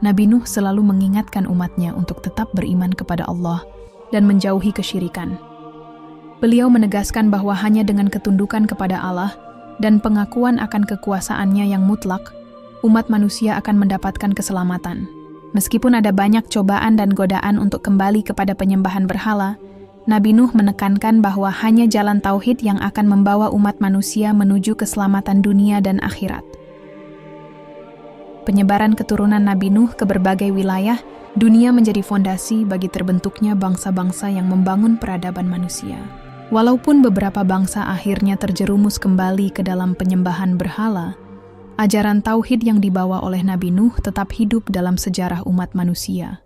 Nabi Nuh selalu mengingatkan umatnya untuk tetap beriman kepada Allah dan menjauhi kesyirikan. Beliau menegaskan bahwa hanya dengan ketundukan kepada Allah dan pengakuan akan kekuasaannya yang mutlak, umat manusia akan mendapatkan keselamatan. Meskipun ada banyak cobaan dan godaan untuk kembali kepada penyembahan berhala, Nabi Nuh menekankan bahwa hanya jalan tauhid yang akan membawa umat manusia menuju keselamatan dunia dan akhirat. Penyebaran keturunan Nabi Nuh ke berbagai wilayah dunia menjadi fondasi bagi terbentuknya bangsa-bangsa yang membangun peradaban manusia. Walaupun beberapa bangsa akhirnya terjerumus kembali ke dalam penyembahan berhala, ajaran tauhid yang dibawa oleh Nabi Nuh tetap hidup dalam sejarah umat manusia.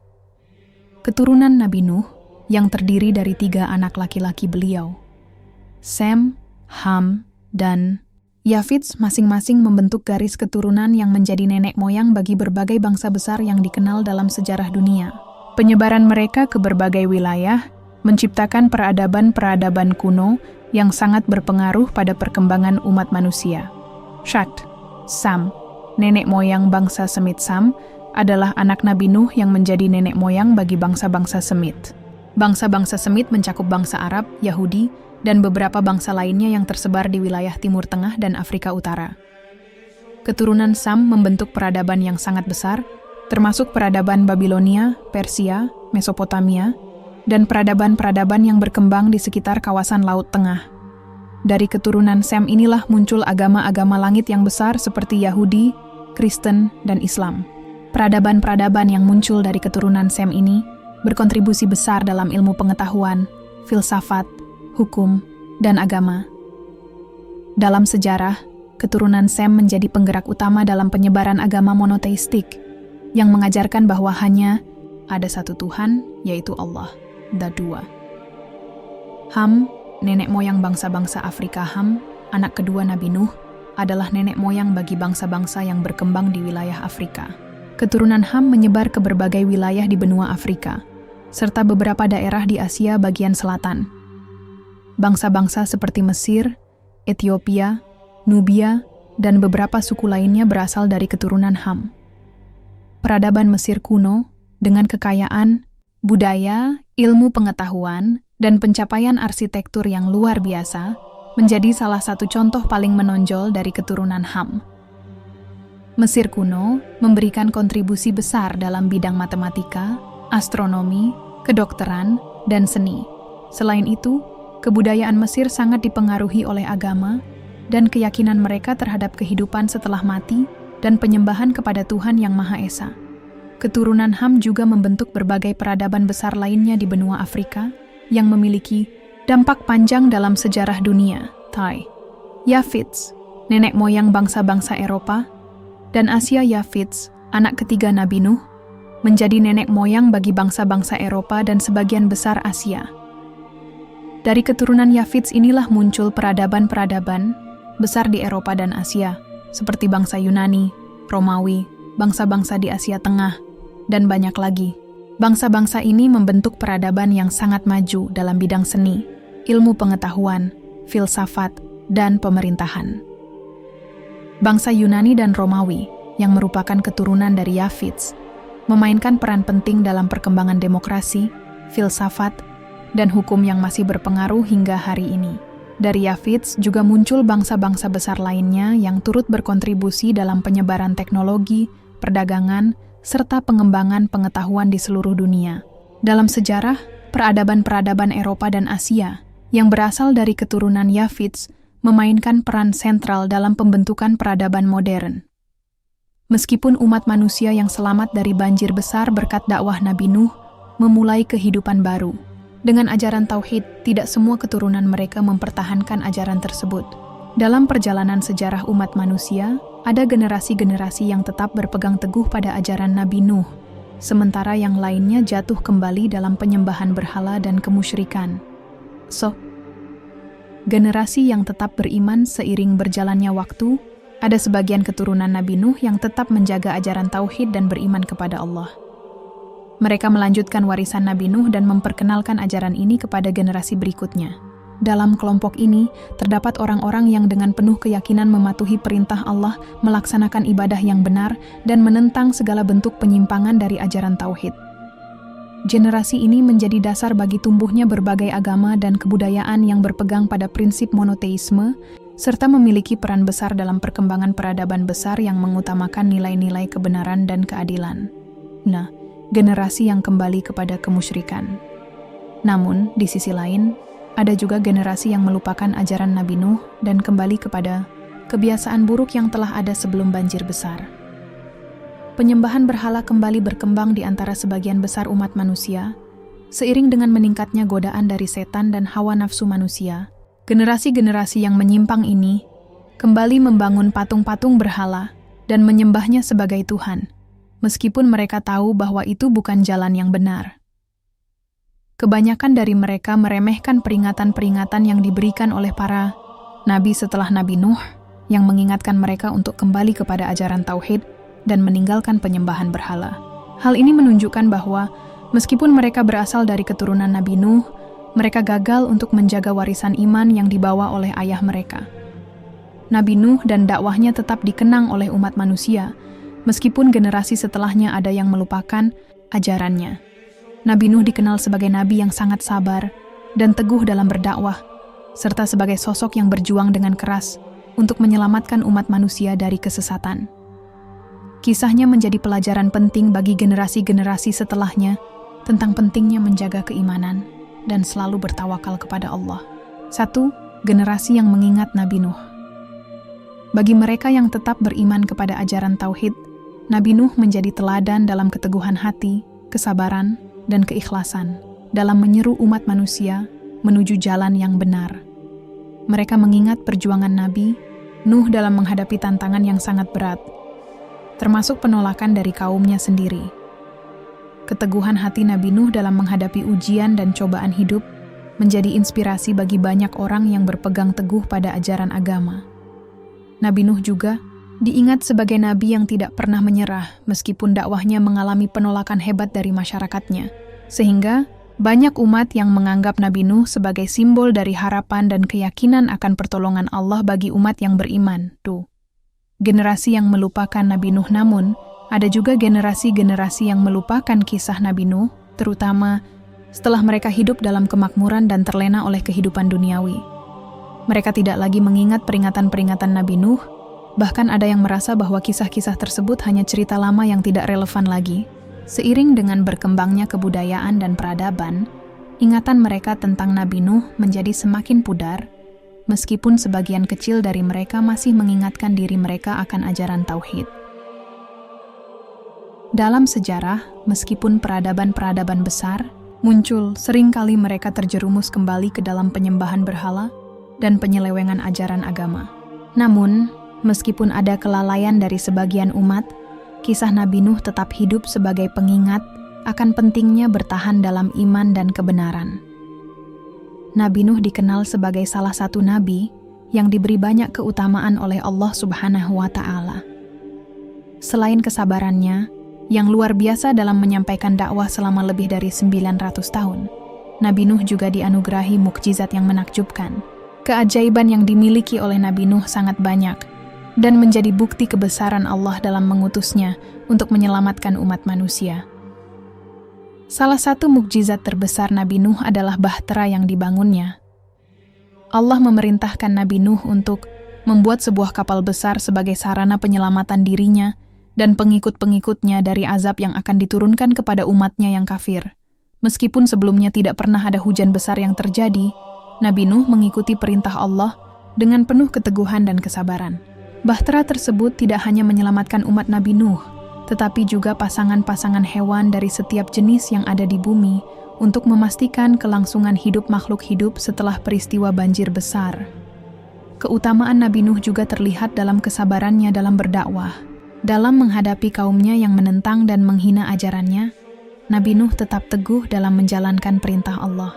Keturunan Nabi Nuh yang terdiri dari 3 anak laki-laki beliau, Sem, Ham, dan Yafits, masing-masing membentuk garis keturunan yang menjadi nenek moyang bagi berbagai bangsa besar yang dikenal dalam sejarah dunia. Penyebaran mereka ke berbagai wilayah menciptakan peradaban-peradaban kuno yang sangat berpengaruh pada perkembangan umat manusia. Shat, Sam, nenek moyang bangsa Semit Sam, adalah anak Nabi Nuh yang menjadi nenek moyang bagi bangsa-bangsa Semit. Bangsa-bangsa Semit mencakup bangsa Arab, Yahudi, dan beberapa bangsa lainnya yang tersebar di wilayah Timur Tengah dan Afrika Utara. Keturunan Sam membentuk peradaban yang sangat besar, termasuk peradaban Babilonia, Persia, Mesopotamia, dan peradaban-peradaban yang berkembang di sekitar kawasan Laut Tengah. Dari keturunan Sem inilah muncul agama-agama langit yang besar seperti Yahudi, Kristen, dan Islam. Peradaban-peradaban yang muncul dari keturunan Sem ini berkontribusi besar dalam ilmu pengetahuan, filsafat, hukum, dan agama. Dalam sejarah, keturunan Sem menjadi penggerak utama dalam penyebaran agama monoteistik yang mengajarkan bahwa hanya ada satu Tuhan, yaitu Allah, the Dua. Ham, nenek moyang bangsa-bangsa Afrika. Ham, anak kedua Nabi Nuh, adalah nenek moyang bagi bangsa-bangsa yang berkembang di wilayah Afrika. Keturunan Ham menyebar ke berbagai wilayah di benua Afrika, serta beberapa daerah di Asia bagian selatan. Bangsa-bangsa seperti Mesir, Ethiopia, Nubia, dan beberapa suku lainnya berasal dari keturunan Ham. Peradaban Mesir kuno, dengan kekayaan, budaya, ilmu pengetahuan, dan pencapaian arsitektur yang luar biasa, menjadi salah satu contoh paling menonjol dari keturunan Ham. Mesir kuno memberikan kontribusi besar dalam bidang matematika, astronomi, kedokteran, dan seni. Selain itu, kebudayaan Mesir sangat dipengaruhi oleh agama dan keyakinan mereka terhadap kehidupan setelah mati dan penyembahan kepada Tuhan Yang Maha Esa. Keturunan Ham juga membentuk berbagai peradaban besar lainnya di benua Afrika yang memiliki dampak panjang dalam sejarah dunia. Thai, Yafits, nenek moyang bangsa-bangsa Eropa, dan Asia. Yafits, anak ketiga Nabi Nuh, menjadi nenek moyang bagi bangsa-bangsa Eropa dan sebagian besar Asia. Dari keturunan Yafits inilah muncul peradaban-peradaban besar di Eropa dan Asia, seperti bangsa Yunani, Romawi, bangsa-bangsa di Asia Tengah, dan banyak lagi. Bangsa-bangsa ini membentuk peradaban yang sangat maju dalam bidang seni, ilmu pengetahuan, filsafat, dan pemerintahan. Bangsa Yunani dan Romawi, yang merupakan keturunan dari Yafits, memainkan peran penting dalam perkembangan demokrasi, filsafat, dan hukum yang masih berpengaruh hingga hari ini. Dari Yafits juga muncul bangsa-bangsa besar lainnya yang turut berkontribusi dalam penyebaran teknologi, perdagangan, serta pengembangan pengetahuan di seluruh dunia. Dalam sejarah, peradaban-peradaban Eropa dan Asia yang berasal dari keturunan Yafits memainkan peran sentral dalam pembentukan peradaban modern. Meskipun umat manusia yang selamat dari banjir besar berkat dakwah Nabi Nuh memulai kehidupan baru, dengan ajaran tauhid, tidak semua keturunan mereka mempertahankan ajaran tersebut. Dalam perjalanan sejarah umat manusia, ada generasi-generasi yang tetap berpegang teguh pada ajaran Nabi Nuh, sementara yang lainnya jatuh kembali dalam penyembahan berhala dan kemusyrikan. Generasi yang tetap beriman seiring berjalannya waktu, ada sebagian keturunan Nabi Nuh yang tetap menjaga ajaran tauhid dan beriman kepada Allah. Mereka melanjutkan warisan Nabi Nuh dan memperkenalkan ajaran ini kepada generasi berikutnya. Dalam kelompok ini, terdapat orang-orang yang dengan penuh keyakinan mematuhi perintah Allah, melaksanakan ibadah yang benar, dan menentang segala bentuk penyimpangan dari ajaran tauhid. Generasi ini menjadi dasar bagi tumbuhnya berbagai agama dan kebudayaan yang berpegang pada prinsip monoteisme, serta memiliki peran besar dalam perkembangan peradaban besar yang mengutamakan nilai-nilai kebenaran dan keadilan. Generasi yang kembali kepada kemusyrikan. Namun, di sisi lain, ada juga generasi yang melupakan ajaran Nabi Nuh dan kembali kepada kebiasaan buruk yang telah ada sebelum banjir besar. Penyembahan berhala kembali berkembang di antara sebagian besar umat manusia, seiring dengan meningkatnya godaan dari setan dan hawa nafsu manusia. Generasi-generasi yang menyimpang ini kembali membangun patung-patung berhala dan menyembahnya sebagai Tuhan, meskipun mereka tahu bahwa itu bukan jalan yang benar. Kebanyakan dari mereka meremehkan peringatan-peringatan yang diberikan oleh para nabi setelah Nabi Nuh, yang mengingatkan mereka untuk kembali kepada ajaran tauhid dan meninggalkan penyembahan berhala. Hal ini menunjukkan bahwa meskipun mereka berasal dari keturunan Nabi Nuh, mereka gagal untuk menjaga warisan iman yang dibawa oleh ayah mereka. Nabi Nuh dan dakwahnya tetap dikenang oleh umat manusia, meskipun generasi setelahnya ada yang melupakan ajarannya. Nabi Nuh dikenal sebagai nabi yang sangat sabar dan teguh dalam berdakwah, serta sebagai sosok yang berjuang dengan keras untuk menyelamatkan umat manusia dari kesesatan. Kisahnya menjadi pelajaran penting bagi generasi-generasi setelahnya tentang pentingnya menjaga keimanan dan selalu bertawakal kepada Allah. 1. Generasi yang mengingat Nabi Nuh. Bagi mereka yang tetap beriman kepada ajaran tauhid, Nabi Nuh menjadi teladan dalam keteguhan hati, kesabaran, dan keikhlasan dalam menyeru umat manusia menuju jalan yang benar. Mereka mengingat perjuangan Nabi Nuh dalam menghadapi tantangan yang sangat berat, termasuk penolakan dari kaumnya sendiri. Keteguhan hati Nabi Nuh dalam menghadapi ujian dan cobaan hidup menjadi inspirasi bagi banyak orang yang berpegang teguh pada ajaran agama. Nabi Nuh juga diingat sebagai nabi yang tidak pernah menyerah meskipun dakwahnya mengalami penolakan hebat dari masyarakatnya, sehingga banyak umat yang menganggap Nabi Nuh sebagai simbol dari harapan dan keyakinan akan pertolongan Allah bagi umat yang beriman. Generasi yang melupakan Nabi Nuh, namun ada juga generasi-generasi yang melupakan kisah Nabi Nuh, terutama setelah mereka hidup dalam kemakmuran dan terlena oleh kehidupan duniawi. Mereka tidak lagi mengingat peringatan-peringatan Nabi Nuh, bahkan ada yang merasa bahwa kisah-kisah tersebut hanya cerita lama yang tidak relevan lagi. Seiring dengan berkembangnya kebudayaan dan peradaban, ingatan mereka tentang Nabi Nuh menjadi semakin pudar, meskipun sebagian kecil dari mereka masih mengingatkan diri mereka akan ajaran tauhid. Dalam sejarah, meskipun peradaban-peradaban besar muncul, seringkali mereka terjerumus kembali ke dalam penyembahan berhala dan penyelewengan ajaran agama. Namun, meskipun ada kelalaian dari sebagian umat, kisah Nabi Nuh tetap hidup sebagai pengingat akan pentingnya bertahan dalam iman dan kebenaran. Nabi Nuh dikenal sebagai salah satu nabi yang diberi banyak keutamaan oleh Allah Subhanahu wa Ta'ala. Selain kesabarannya yang luar biasa dalam menyampaikan dakwah selama lebih dari 900 tahun, Nabi Nuh juga dianugerahi mukjizat yang menakjubkan. Keajaiban yang dimiliki oleh Nabi Nuh sangat banyak dan menjadi bukti kebesaran Allah dalam mengutusnya untuk menyelamatkan umat manusia. Salah satu mukjizat terbesar Nabi Nuh adalah bahtera yang dibangunnya. Allah memerintahkan Nabi Nuh untuk membuat sebuah kapal besar sebagai sarana penyelamatan dirinya dan pengikut-pengikutnya dari azab yang akan diturunkan kepada umatnya yang kafir. Meskipun sebelumnya tidak pernah ada hujan besar yang terjadi, Nabi Nuh mengikuti perintah Allah dengan penuh keteguhan dan kesabaran. Bahtera tersebut tidak hanya menyelamatkan umat Nabi Nuh, tetapi juga pasangan-pasangan hewan dari setiap jenis yang ada di bumi untuk memastikan kelangsungan hidup makhluk hidup setelah peristiwa banjir besar. Keutamaan Nabi Nuh juga terlihat dalam kesabarannya dalam berdakwah. Dalam menghadapi kaumnya yang menentang dan menghina ajarannya, Nabi Nuh tetap teguh dalam menjalankan perintah Allah.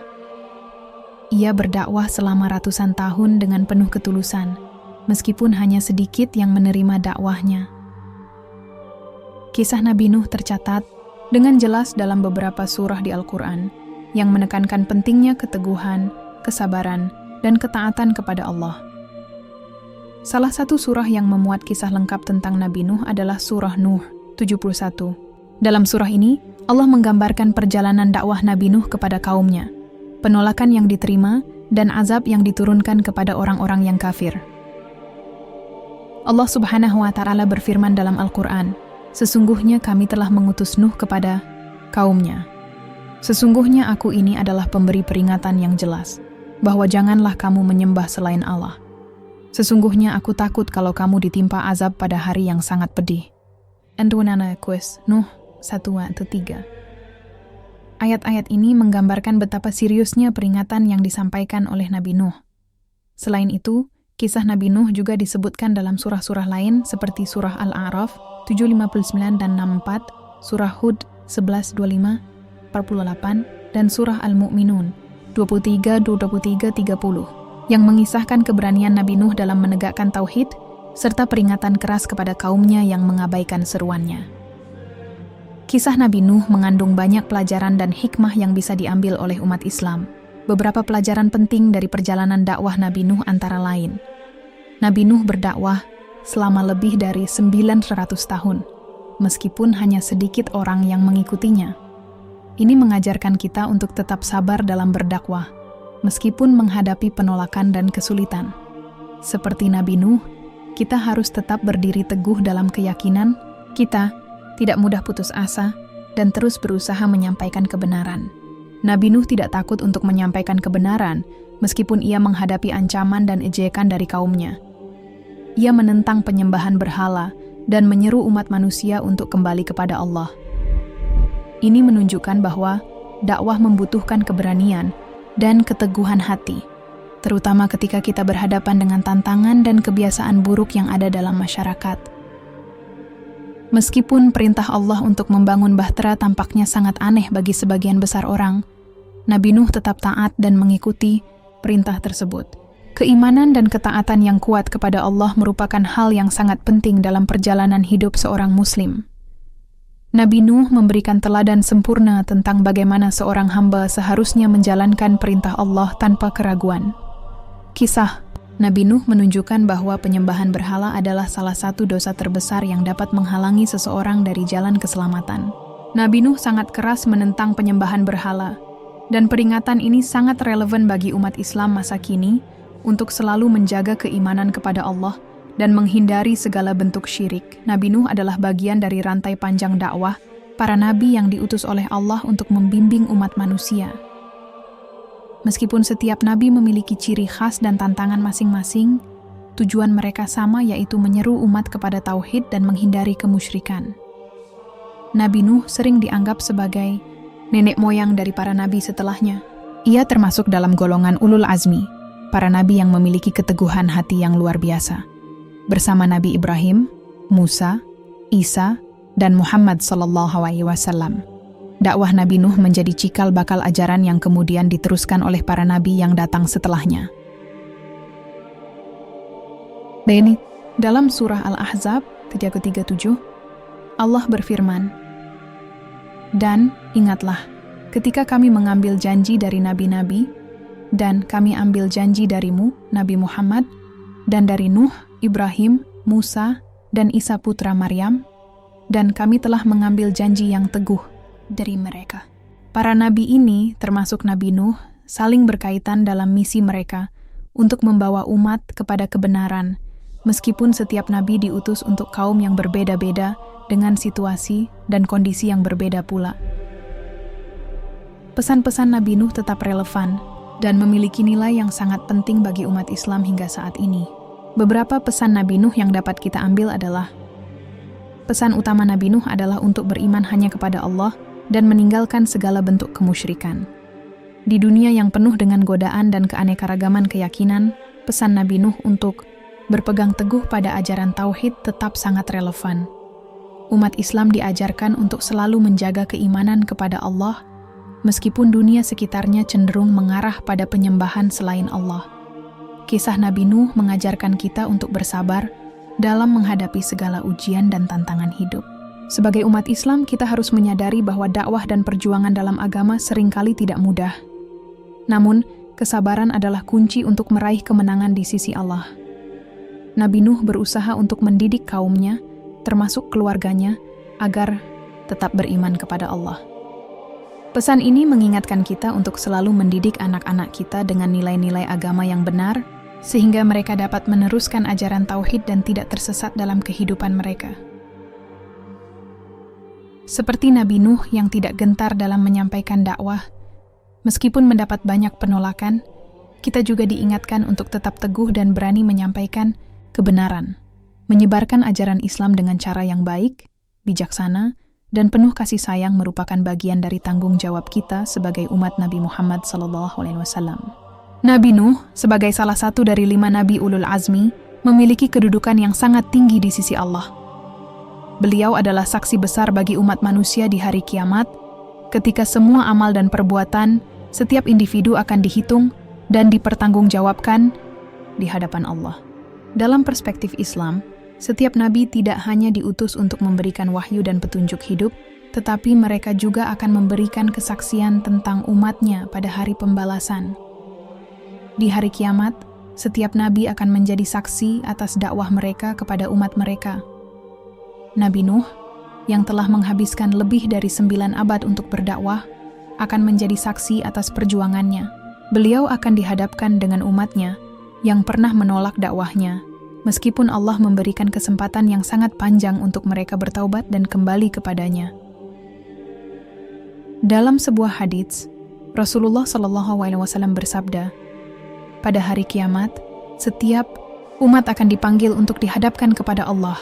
Ia berdakwah selama ratusan tahun dengan penuh ketulusan, meskipun hanya sedikit yang menerima dakwahnya. Kisah Nabi Nuh tercatat dengan jelas dalam beberapa surah di Al-Quran yang menekankan pentingnya keteguhan, kesabaran, dan ketaatan kepada Allah. Salah satu surah yang memuat kisah lengkap tentang Nabi Nuh adalah surah Nuh 71. Dalam surah ini, Allah menggambarkan perjalanan dakwah Nabi Nuh kepada kaumnya, penolakan yang diterima, dan azab yang diturunkan kepada orang-orang yang kafir. Allah Subhanahu wa Ta'ala berfirman dalam Al-Quran, "Sesungguhnya kami telah mengutus Nuh kepada kaumnya." Sesungguhnya aku ini adalah pemberi peringatan yang jelas, bahwa janganlah kamu menyembah selain Allah. Sesungguhnya aku takut kalau kamu ditimpa azab pada hari yang sangat pedih. Andunana Quest Nuh 1-3. Ayat-ayat ini menggambarkan betapa seriusnya peringatan yang disampaikan oleh Nabi Nuh. Selain itu, kisah Nabi Nuh juga disebutkan dalam surah-surah lain seperti surah Al-A'raf 7:59 dan 64, surah Hud 11:25, 48, dan surah Al-Mu'minun 23-30, yang mengisahkan keberanian Nabi Nuh dalam menegakkan tauhid, serta peringatan keras kepada kaumnya yang mengabaikan seruannya. Kisah Nabi Nuh mengandung banyak pelajaran dan hikmah yang bisa diambil oleh umat Islam. Beberapa pelajaran penting dari perjalanan dakwah Nabi Nuh antara lain. Nabi Nuh berdakwah selama lebih dari 900 tahun, meskipun hanya sedikit orang yang mengikutinya. Ini mengajarkan kita untuk tetap sabar dalam berdakwah, meskipun menghadapi penolakan dan kesulitan. Seperti Nabi Nuh, kita harus tetap berdiri teguh dalam keyakinan kita, tidak mudah putus asa, dan terus berusaha menyampaikan kebenaran. Nabi Nuh tidak takut untuk menyampaikan kebenaran, meskipun ia menghadapi ancaman dan ejekan dari kaumnya. Ia menentang penyembahan berhala dan menyeru umat manusia untuk kembali kepada Allah. Ini menunjukkan bahwa dakwah membutuhkan keberanian dan keteguhan hati, terutama ketika kita berhadapan dengan tantangan dan kebiasaan buruk yang ada dalam masyarakat. Meskipun perintah Allah untuk membangun bahtera tampaknya sangat aneh bagi sebagian besar orang, Nabi Nuh tetap taat dan mengikuti perintah tersebut. Keimanan dan ketaatan yang kuat kepada Allah merupakan hal yang sangat penting dalam perjalanan hidup seorang Muslim. Nabi Nuh memberikan teladan sempurna tentang bagaimana seorang hamba seharusnya menjalankan perintah Allah tanpa keraguan. Kisah Nabi Nuh menunjukkan bahwa penyembahan berhala adalah salah satu dosa terbesar yang dapat menghalangi seseorang dari jalan keselamatan. Nabi Nuh sangat keras menentang penyembahan berhala, dan peringatan ini sangat relevan bagi umat Islam masa kini untuk selalu menjaga keimanan kepada Allah dan menghindari segala bentuk syirik. Nabi Nuh adalah bagian dari rantai panjang dakwah para nabi yang diutus oleh Allah untuk membimbing umat manusia. Meskipun setiap nabi memiliki ciri khas dan tantangan masing-masing, tujuan mereka sama, yaitu menyeru umat kepada tauhid dan menghindari kemusyrikan. Nabi Nuh sering dianggap sebagai nenek moyang dari para nabi setelahnya. Ia termasuk dalam golongan ulul azmi, para nabi yang memiliki keteguhan hati yang luar biasa. Bersama Nabi Ibrahim, Musa, Isa, dan Muhammad SAW. Dakwah Nabi Nuh menjadi cikal bakal ajaran yang kemudian diteruskan oleh para nabi yang datang setelahnya. Dan dalam surah Al-Ahzab 3:37, Allah berfirman, "Dan ingatlah, ketika kami mengambil janji dari nabi-nabi, dan kami ambil janji darimu, Nabi Muhammad, dan dari Nuh, Ibrahim, Musa, dan Isa putra Maryam, dan kami telah mengambil janji yang teguh dari mereka." Para nabi ini, termasuk Nabi Nuh, saling berkaitan dalam misi mereka untuk membawa umat kepada kebenaran, meskipun setiap nabi diutus untuk kaum yang berbeda-beda dengan situasi dan kondisi yang berbeda pula. Pesan-pesan Nabi Nuh tetap relevan dan memiliki nilai yang sangat penting bagi umat Islam hingga saat ini. Beberapa pesan Nabi Nuh yang dapat kita ambil adalah: pesan utama Nabi Nuh adalah untuk beriman hanya kepada Allah dan meninggalkan segala bentuk kemusyrikan. Di dunia yang penuh dengan godaan dan keanekaragaman keyakinan, pesan Nabi Nuh untuk berpegang teguh pada ajaran tauhid tetap sangat relevan. Umat Islam diajarkan untuk selalu menjaga keimanan kepada Allah, meskipun dunia sekitarnya cenderung mengarah pada penyembahan selain Allah. Kisah Nabi Nuh mengajarkan kita untuk bersabar dalam menghadapi segala ujian dan tantangan hidup. Sebagai umat Islam, kita harus menyadari bahwa dakwah dan perjuangan dalam agama seringkali tidak mudah. Namun, kesabaran adalah kunci untuk meraih kemenangan di sisi Allah. Nabi Nuh berusaha untuk mendidik kaumnya, termasuk keluarganya, agar tetap beriman kepada Allah. Pesan ini mengingatkan kita untuk selalu mendidik anak-anak kita dengan nilai-nilai agama yang benar, sehingga mereka dapat meneruskan ajaran tauhid dan tidak tersesat dalam kehidupan mereka. Seperti Nabi Nuh yang tidak gentar dalam menyampaikan dakwah, meskipun mendapat banyak penolakan, kita juga diingatkan untuk tetap teguh dan berani menyampaikan kebenaran, menyebarkan ajaran Islam dengan cara yang baik, bijaksana, dan penuh kasih sayang merupakan bagian dari tanggung jawab kita sebagai umat Nabi Muhammad SAW. Nabi Nuh, sebagai salah satu dari 5 Nabi Ulul Azmi, memiliki kedudukan yang sangat tinggi di sisi Allah. Beliau adalah saksi besar bagi umat manusia di hari kiamat, ketika semua amal dan perbuatan setiap individu akan dihitung dan dipertanggungjawabkan di hadapan Allah. Dalam perspektif Islam, setiap nabi tidak hanya diutus untuk memberikan wahyu dan petunjuk hidup, tetapi mereka juga akan memberikan kesaksian tentang umatnya pada hari pembalasan. Di hari kiamat, setiap nabi akan menjadi saksi atas dakwah mereka kepada umat mereka. Nabi Nuh, yang telah menghabiskan lebih dari 9 abad untuk berdakwah, akan menjadi saksi atas perjuangannya. Beliau akan dihadapkan dengan umatnya yang pernah menolak dakwahnya, meskipun Allah memberikan kesempatan yang sangat panjang untuk mereka bertaubat dan kembali kepadanya. Dalam sebuah hadits, Rasulullah SAW bersabda, pada hari kiamat, setiap umat akan dipanggil untuk dihadapkan kepada Allah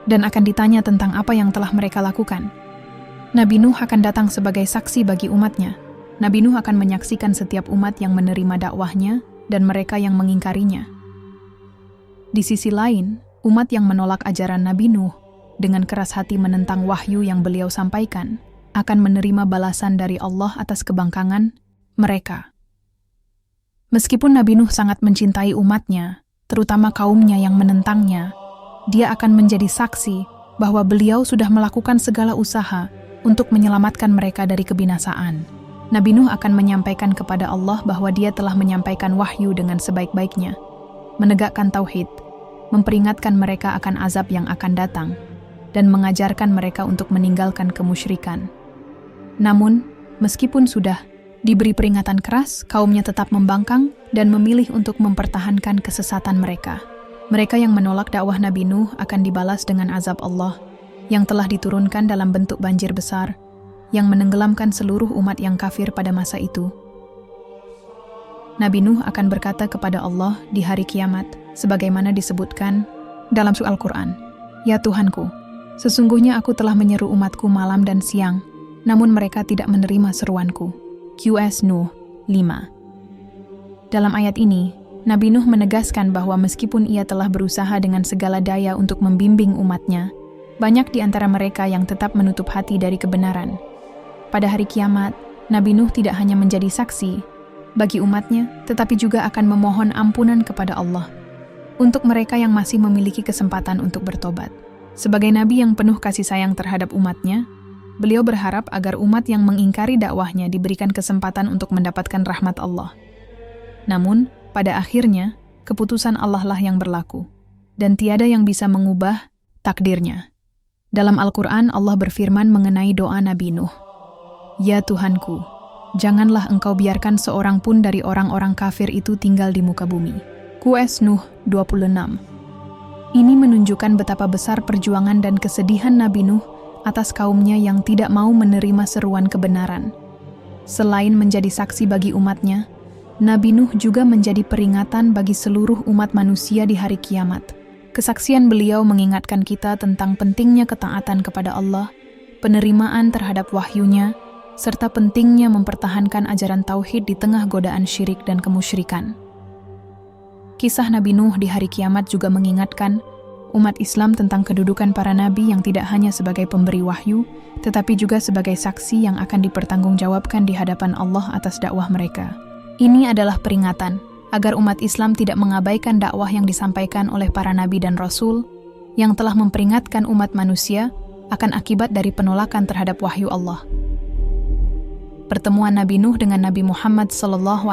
dan akan ditanya tentang apa yang telah mereka lakukan. Nabi Nuh akan datang sebagai saksi bagi umatnya. Nabi Nuh akan menyaksikan setiap umat yang menerima dakwahnya dan mereka yang mengingkarinya. Di sisi lain, umat yang menolak ajaran Nabi Nuh dengan keras hati menentang wahyu yang beliau sampaikan akan menerima balasan dari Allah atas kebangkangan mereka. Meskipun Nabi Nuh sangat mencintai umatnya, terutama kaumnya yang menentangnya, dia akan menjadi saksi bahwa beliau sudah melakukan segala usaha untuk menyelamatkan mereka dari kebinasaan. Nabi Nuh akan menyampaikan kepada Allah bahwa dia telah menyampaikan wahyu dengan sebaik-baiknya, menegakkan tauhid, memperingatkan mereka akan azab yang akan datang, dan mengajarkan mereka untuk meninggalkan kemusyrikan. Namun, meskipun sudah diberi peringatan keras, kaumnya tetap membangkang dan memilih untuk mempertahankan kesesatan mereka. Mereka yang menolak dakwah Nabi Nuh akan dibalas dengan azab Allah yang telah diturunkan dalam bentuk banjir besar yang menenggelamkan seluruh umat yang kafir pada masa itu. Nabi Nuh akan berkata kepada Allah di hari kiamat, sebagaimana disebutkan dalam surah Al-Quran, "Ya Tuhanku, sesungguhnya aku telah menyeru umatku malam dan siang, namun mereka tidak menerima seruanku." QS Nuh 5. Dalam ayat ini, Nabi Nuh menegaskan bahwa meskipun ia telah berusaha dengan segala daya untuk membimbing umatnya, banyak di antara mereka yang tetap menutup hati dari kebenaran. Pada hari kiamat, Nabi Nuh tidak hanya menjadi saksi bagi umatnya, tetapi juga akan memohon ampunan kepada Allah untuk mereka yang masih memiliki kesempatan untuk bertobat. Sebagai Nabi yang penuh kasih sayang terhadap umatnya, beliau berharap agar umat yang mengingkari dakwahnya diberikan kesempatan untuk mendapatkan rahmat Allah. Namun, pada akhirnya, keputusan Allah lah yang berlaku, dan tiada yang bisa mengubah takdirnya. Dalam Al-Quran, Allah berfirman mengenai doa Nabi Nuh, "Ya Tuhanku, janganlah engkau biarkan seorang pun dari orang-orang kafir itu tinggal di muka bumi." QS Nuh 26. Ini menunjukkan betapa besar perjuangan dan kesedihan Nabi Nuh atas kaumnya yang tidak mau menerima seruan kebenaran. Selain menjadi saksi bagi umatnya, Nabi Nuh juga menjadi peringatan bagi seluruh umat manusia di hari kiamat. Kesaksian beliau mengingatkan kita tentang pentingnya ketaatan kepada Allah, penerimaan terhadap wahyunya, serta pentingnya mempertahankan ajaran tauhid di tengah godaan syirik dan kemusyrikan. Kisah Nabi Nuh di hari kiamat juga mengingatkan umat Islam tentang kedudukan para nabi yang tidak hanya sebagai pemberi wahyu, tetapi juga sebagai saksi yang akan dipertanggungjawabkan di hadapan Allah atas dakwah mereka. Ini adalah peringatan agar umat Islam tidak mengabaikan dakwah yang disampaikan oleh para nabi dan rasul yang telah memperingatkan umat manusia akan akibat dari penolakan terhadap wahyu Allah. Pertemuan Nabi Nuh dengan Nabi Muhammad SAW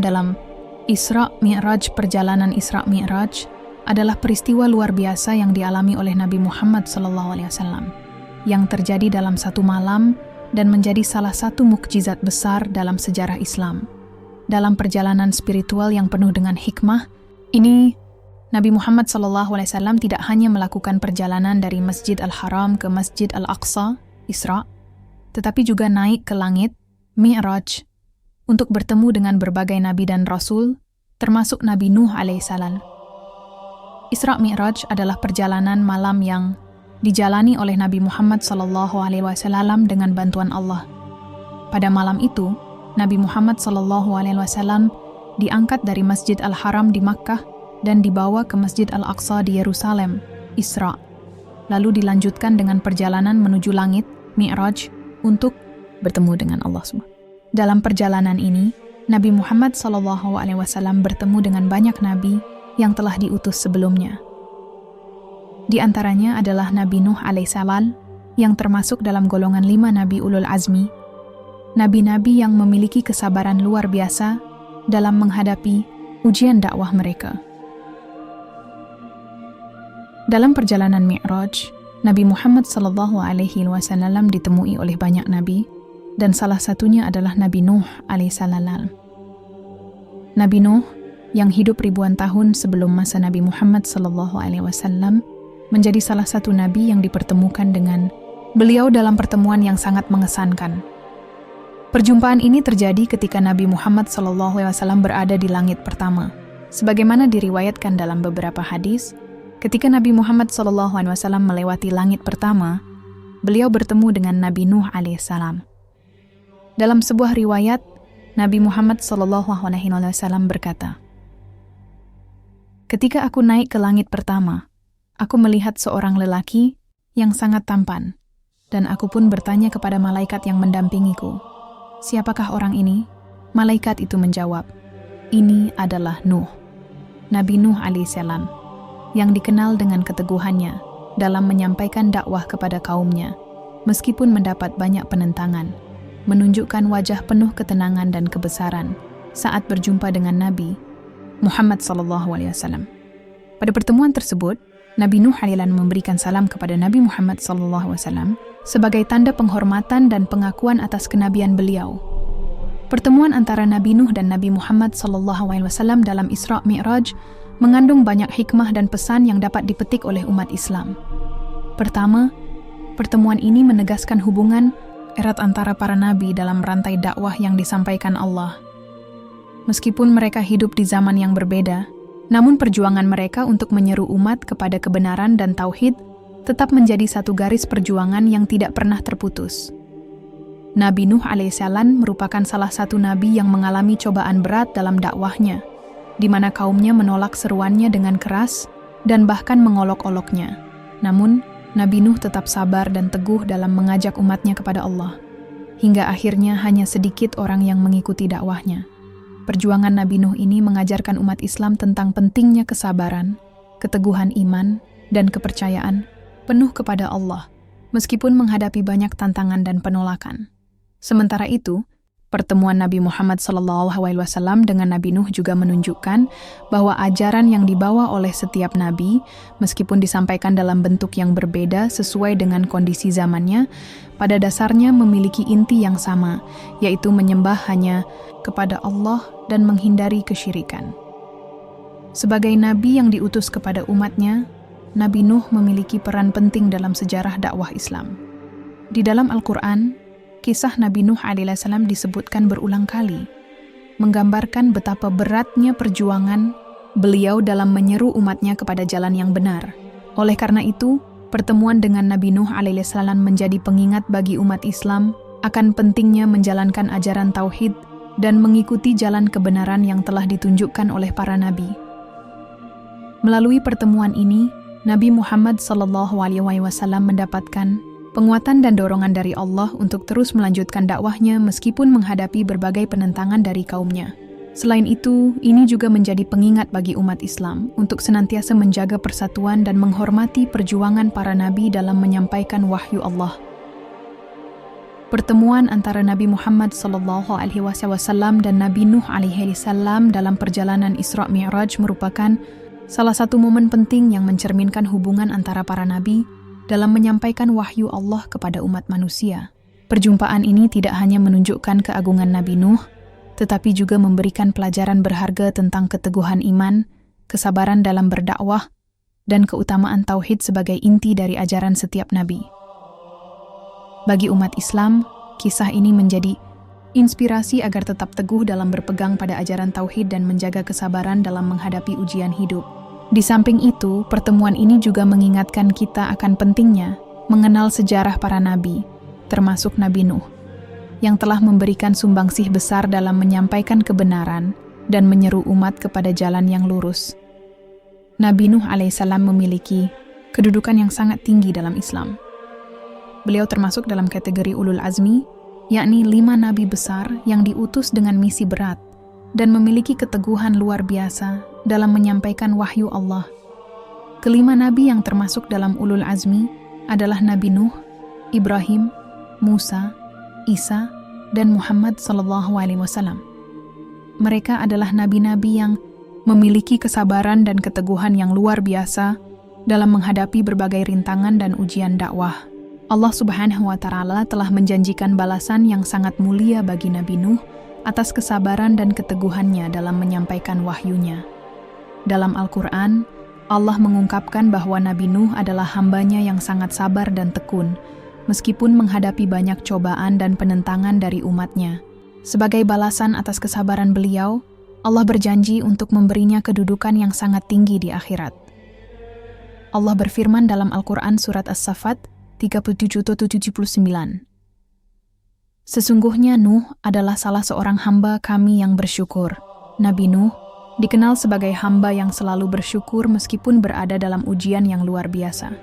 dalam Isra Mi'raj, perjalanan Isra Mi'raj, adalah peristiwa luar biasa yang dialami oleh Nabi Muhammad SAW yang terjadi dalam satu malam dan menjadi salah satu mukjizat besar dalam sejarah Islam. Dalam perjalanan spiritual yang penuh dengan hikmah, ini Nabi Muhammad SAW tidak hanya melakukan perjalanan dari Masjid Al-Haram ke Masjid Al-Aqsa Isra, tetapi juga naik ke langit, Mi'raj, untuk bertemu dengan berbagai nabi dan rasul, termasuk Nabi Nuh alaihissalam. Isra Mi'raj adalah perjalanan malam yang dijalani oleh Nabi Muhammad SAW dengan bantuan Allah. Pada malam itu, Nabi Muhammad SAW diangkat dari Masjid Al-Haram di Makkah dan dibawa ke Masjid Al-Aqsa di Yerusalem, Isra. Lalu dilanjutkan dengan perjalanan menuju langit, Mi'raj, untuk bertemu dengan Allah SWT. Dalam perjalanan ini, Nabi Muhammad SAW bertemu dengan banyak nabi yang telah diutus sebelumnya. Di antaranya adalah Nabi Nuh alaihissalam yang termasuk dalam golongan 5 nabi ulul azmi, nabi-nabi yang memiliki kesabaran luar biasa dalam menghadapi ujian dakwah mereka. Dalam perjalanan Mi'raj, Nabi Muhammad SAW ditemui oleh banyak nabi, dan salah satunya adalah Nabi Nuh alaihissalam. Nabi Nuh yang hidup ribuan tahun sebelum masa Nabi Muhammad SAW menjadi salah satu nabi yang dipertemukan dengan beliau dalam pertemuan yang sangat mengesankan. Perjumpaan ini terjadi ketika Nabi Muhammad SAW berada di langit pertama. Sebagaimana diriwayatkan dalam beberapa hadis, ketika Nabi Muhammad SAW melewati langit pertama, beliau bertemu dengan Nabi Nuh alaihissalam. Dalam sebuah riwayat, Nabi Muhammad SAW berkata, "Ketika aku naik ke langit pertama, aku melihat seorang lelaki yang sangat tampan, dan aku pun bertanya kepada malaikat yang mendampingiku, 'Siapakah orang ini?' Malaikat itu menjawab, 'Ini adalah Nuh, Nabi Nuh alaihissalam, yang dikenal dengan keteguhannya dalam menyampaikan dakwah kepada kaumnya, meskipun mendapat banyak penentangan, menunjukkan wajah penuh ketenangan dan kebesaran saat berjumpa dengan Nabi Muhammad SAW. Pada pertemuan tersebut, Nabi Nuh alaihissalam memberikan salam kepada Nabi Muhammad SAW sebagai tanda penghormatan dan pengakuan atas kenabian beliau. Pertemuan antara Nabi Nuh dan Nabi Muhammad SAW dalam Isra Mi'raj mengandung banyak hikmah dan pesan yang dapat dipetik oleh umat Islam. Pertama, pertemuan ini menegaskan hubungan erat antara para nabi dalam rantai dakwah yang disampaikan Allah. Meskipun mereka hidup di zaman yang berbeda, namun perjuangan mereka untuk menyeru umat kepada kebenaran dan tauhid tetap menjadi satu garis perjuangan yang tidak pernah terputus. Nabi Nuh alaihissalam merupakan salah satu nabi yang mengalami cobaan berat dalam dakwahnya, di mana kaumnya menolak seruannya dengan keras dan bahkan mengolok-oloknya. Namun, Nabi Nuh tetap sabar dan teguh dalam mengajak umatnya kepada Allah, hingga akhirnya hanya sedikit orang yang mengikuti dakwahnya. Perjuangan Nabi Nuh ini mengajarkan umat Islam tentang pentingnya kesabaran, keteguhan iman, dan kepercayaan penuh kepada Allah, meskipun menghadapi banyak tantangan dan penolakan. Sementara itu, pertemuan Nabi Muhammad SAW dengan Nabi Nuh juga menunjukkan bahwa ajaran yang dibawa oleh setiap nabi, meskipun disampaikan dalam bentuk yang berbeda sesuai dengan kondisi zamannya, pada dasarnya memiliki inti yang sama, yaitu menyembah hanya kepada Allah dan menghindari kesyirikan. Sebagai nabi yang diutus kepada umatnya, Nabi Nuh memiliki peran penting dalam sejarah dakwah Islam. Di dalam Al-Quran, kisah Nabi Nuh alaihissalam disebutkan berulang kali, menggambarkan betapa beratnya perjuangan beliau dalam menyeru umatnya kepada jalan yang benar. Oleh karena itu, pertemuan dengan Nabi Nuh alaihissalam menjadi pengingat bagi umat Islam akan pentingnya menjalankan ajaran tauhid dan mengikuti jalan kebenaran yang telah ditunjukkan oleh para nabi. Melalui pertemuan ini, Nabi Muhammad SAW mendapatkan penguatan dan dorongan dari Allah untuk terus melanjutkan dakwahnya meskipun menghadapi berbagai penentangan dari kaumnya. Selain itu, ini juga menjadi pengingat bagi umat Islam untuk senantiasa menjaga persatuan dan menghormati perjuangan para nabi dalam menyampaikan wahyu Allah. Pertemuan antara Nabi Muhammad SAW dan Nabi Nuh alaihissalam dalam perjalanan Isra Mi'raj merupakan salah satu momen penting yang mencerminkan hubungan antara para nabi dalam menyampaikan wahyu Allah kepada umat manusia. Perjumpaan ini tidak hanya menunjukkan keagungan Nabi Nuh, tetapi juga memberikan pelajaran berharga tentang keteguhan iman, kesabaran dalam berdakwah, dan keutamaan tauhid sebagai inti dari ajaran setiap nabi. Bagi umat Islam, kisah ini menjadi inspirasi agar tetap teguh dalam berpegang pada ajaran tauhid dan menjaga kesabaran dalam menghadapi ujian hidup. Di samping itu, pertemuan ini juga mengingatkan kita akan pentingnya mengenal sejarah para nabi, termasuk Nabi Nuh, yang telah memberikan sumbangsih besar dalam menyampaikan kebenaran dan menyeru umat kepada jalan yang lurus. Nabi Nuh alaihissalam memiliki kedudukan yang sangat tinggi dalam Islam. Beliau termasuk dalam kategori ulul azmi, yakni 5 nabi besar yang diutus dengan misi berat dan memiliki keteguhan luar biasa dalam menyampaikan wahyu Allah. Kelima nabi yang termasuk dalam ulul azmi adalah Nabi Nuh, Ibrahim, Musa, Isa, dan Muhammad SAW. Mereka adalah nabi-nabi yang memiliki kesabaran dan keteguhan yang luar biasa dalam menghadapi berbagai rintangan dan ujian dakwah. Allah Subhanahu wa Ta'ala telah menjanjikan balasan yang sangat mulia bagi Nabi Nuh atas kesabaran dan keteguhannya dalam menyampaikan wahyunya. Dalam Al-Quran, Allah mengungkapkan bahwa Nabi Nuh adalah hambanya yang sangat sabar dan tekun, meskipun menghadapi banyak cobaan dan penentangan dari umatnya. Sebagai balasan atas kesabaran beliau, Allah berjanji untuk memberinya kedudukan yang sangat tinggi di akhirat. Allah berfirman dalam Al-Quran surat As-Saffat 37-79. Sesungguhnya Nuh adalah salah seorang hamba kami yang bersyukur. Nabi Nuh dikenal sebagai hamba yang selalu bersyukur meskipun berada dalam ujian yang luar biasa.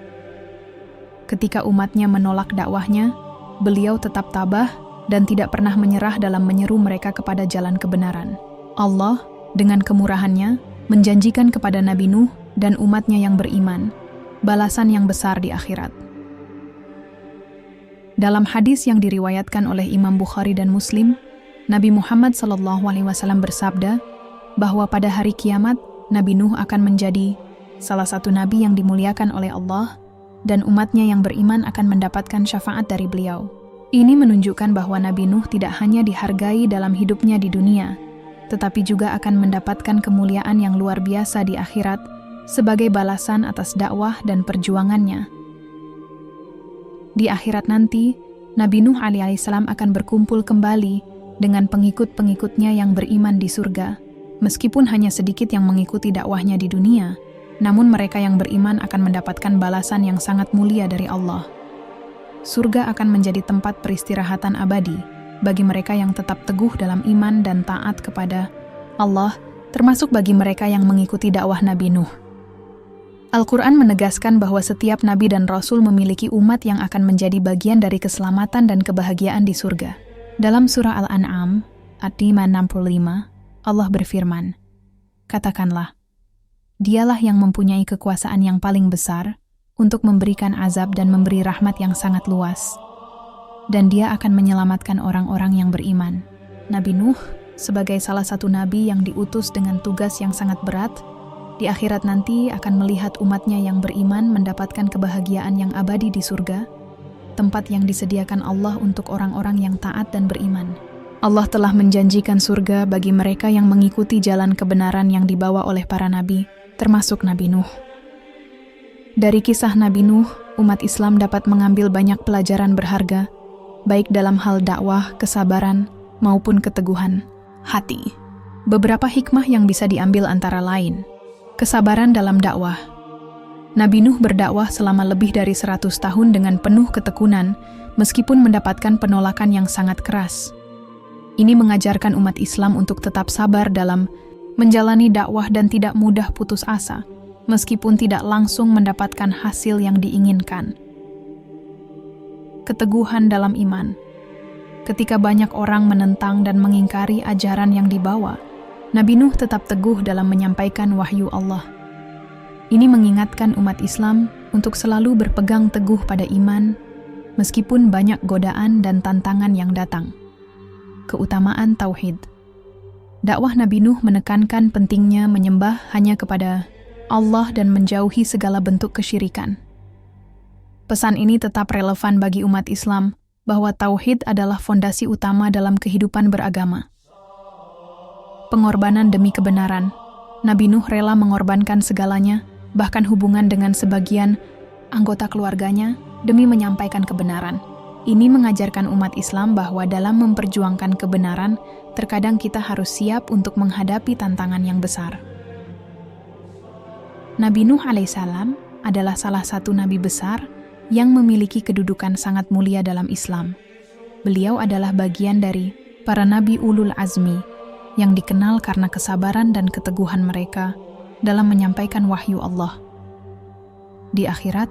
Ketika umatnya menolak dakwahnya, beliau tetap tabah dan tidak pernah menyerah dalam menyeru mereka kepada jalan kebenaran. Allah, dengan kemurahannya, menjanjikan kepada Nabi Nuh dan umatnya yang beriman, balasan yang besar di akhirat. Dalam hadis yang diriwayatkan oleh Imam Bukhari dan Muslim, Nabi Muhammad SAW bersabda bahwa pada hari kiamat, Nabi Nuh akan menjadi salah satu nabi yang dimuliakan oleh Allah dan umatnya yang beriman akan mendapatkan syafaat dari beliau. Ini menunjukkan bahwa Nabi Nuh tidak hanya dihargai dalam hidupnya di dunia, tetapi juga akan mendapatkan kemuliaan yang luar biasa di akhirat sebagai balasan atas dakwah dan perjuangannya. Di akhirat nanti, Nabi Nuh alaihissalam akan berkumpul kembali dengan pengikut-pengikutnya yang beriman di surga. Meskipun hanya sedikit yang mengikuti dakwahnya di dunia, namun mereka yang beriman akan mendapatkan balasan yang sangat mulia dari Allah. Surga akan menjadi tempat peristirahatan abadi bagi mereka yang tetap teguh dalam iman dan taat kepada Allah, termasuk bagi mereka yang mengikuti dakwah Nabi Nuh. Al-Quran menegaskan bahwa setiap nabi dan rasul memiliki umat yang akan menjadi bagian dari keselamatan dan kebahagiaan di surga. Dalam surah Al-An'am, ayat 65, Allah berfirman, "Katakanlah, Dialah yang mempunyai kekuasaan yang paling besar untuk memberikan azab dan memberi rahmat yang sangat luas. Dan Dia akan menyelamatkan orang-orang yang beriman." Nabi Nuh, sebagai salah satu nabi yang diutus dengan tugas yang sangat berat, di akhirat nanti akan melihat umatnya yang beriman mendapatkan kebahagiaan yang abadi di surga, tempat yang disediakan Allah untuk orang-orang yang taat dan beriman. Allah telah menjanjikan surga bagi mereka yang mengikuti jalan kebenaran yang dibawa oleh para nabi, termasuk Nabi Nuh. Dari kisah Nabi Nuh, umat Islam dapat mengambil banyak pelajaran berharga, baik dalam hal dakwah, kesabaran, maupun keteguhan hati. Beberapa hikmah yang bisa diambil antara lain: kesabaran dalam dakwah. Nabi Nuh berdakwah selama lebih dari 100 tahun dengan penuh ketekunan, meskipun mendapatkan penolakan yang sangat keras. Ini mengajarkan umat Islam untuk tetap sabar dalam menjalani dakwah dan tidak mudah putus asa, meskipun tidak langsung mendapatkan hasil yang diinginkan. Keteguhan dalam iman. Ketika banyak orang menentang dan mengingkari ajaran yang dibawa, Nabi Nuh tetap teguh dalam menyampaikan wahyu Allah. Ini mengingatkan umat Islam untuk selalu berpegang teguh pada iman, meskipun banyak godaan dan tantangan yang datang. Keutamaan Tauhid. Dakwah Nabi Nuh menekankan pentingnya menyembah hanya kepada Allah dan menjauhi segala bentuk kesyirikan. Pesan ini tetap relevan bagi umat Islam bahwa Tauhid adalah fondasi utama dalam kehidupan beragama. Pengorbanan demi kebenaran. Nabi Nuh rela mengorbankan segalanya, bahkan hubungan dengan sebagian anggota keluarganya, demi menyampaikan kebenaran. Ini mengajarkan umat Islam bahwa dalam memperjuangkan kebenaran, terkadang kita harus siap untuk menghadapi tantangan yang besar. Nabi Nuh alaihissalam adalah salah satu nabi besar yang memiliki kedudukan sangat mulia dalam Islam. Beliau adalah bagian dari para nabi ulul azmi yang dikenal karena kesabaran dan keteguhan mereka dalam menyampaikan wahyu Allah. Di akhirat,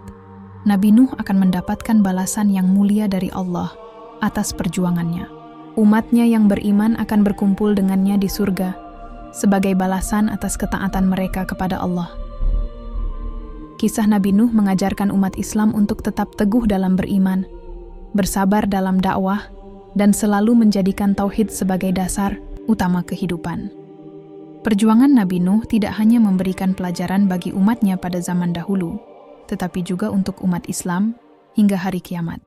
Nabi Nuh akan mendapatkan balasan yang mulia dari Allah atas perjuangannya. Umatnya yang beriman akan berkumpul dengannya di surga sebagai balasan atas ketaatan mereka kepada Allah. Kisah Nabi Nuh mengajarkan umat Islam untuk tetap teguh dalam beriman, bersabar dalam dakwah, dan selalu menjadikan tauhid sebagai dasar utama kehidupan. Perjuangan Nabi Nuh tidak hanya memberikan pelajaran bagi umatnya pada zaman dahulu, tetapi juga untuk umat Islam hingga hari kiamat.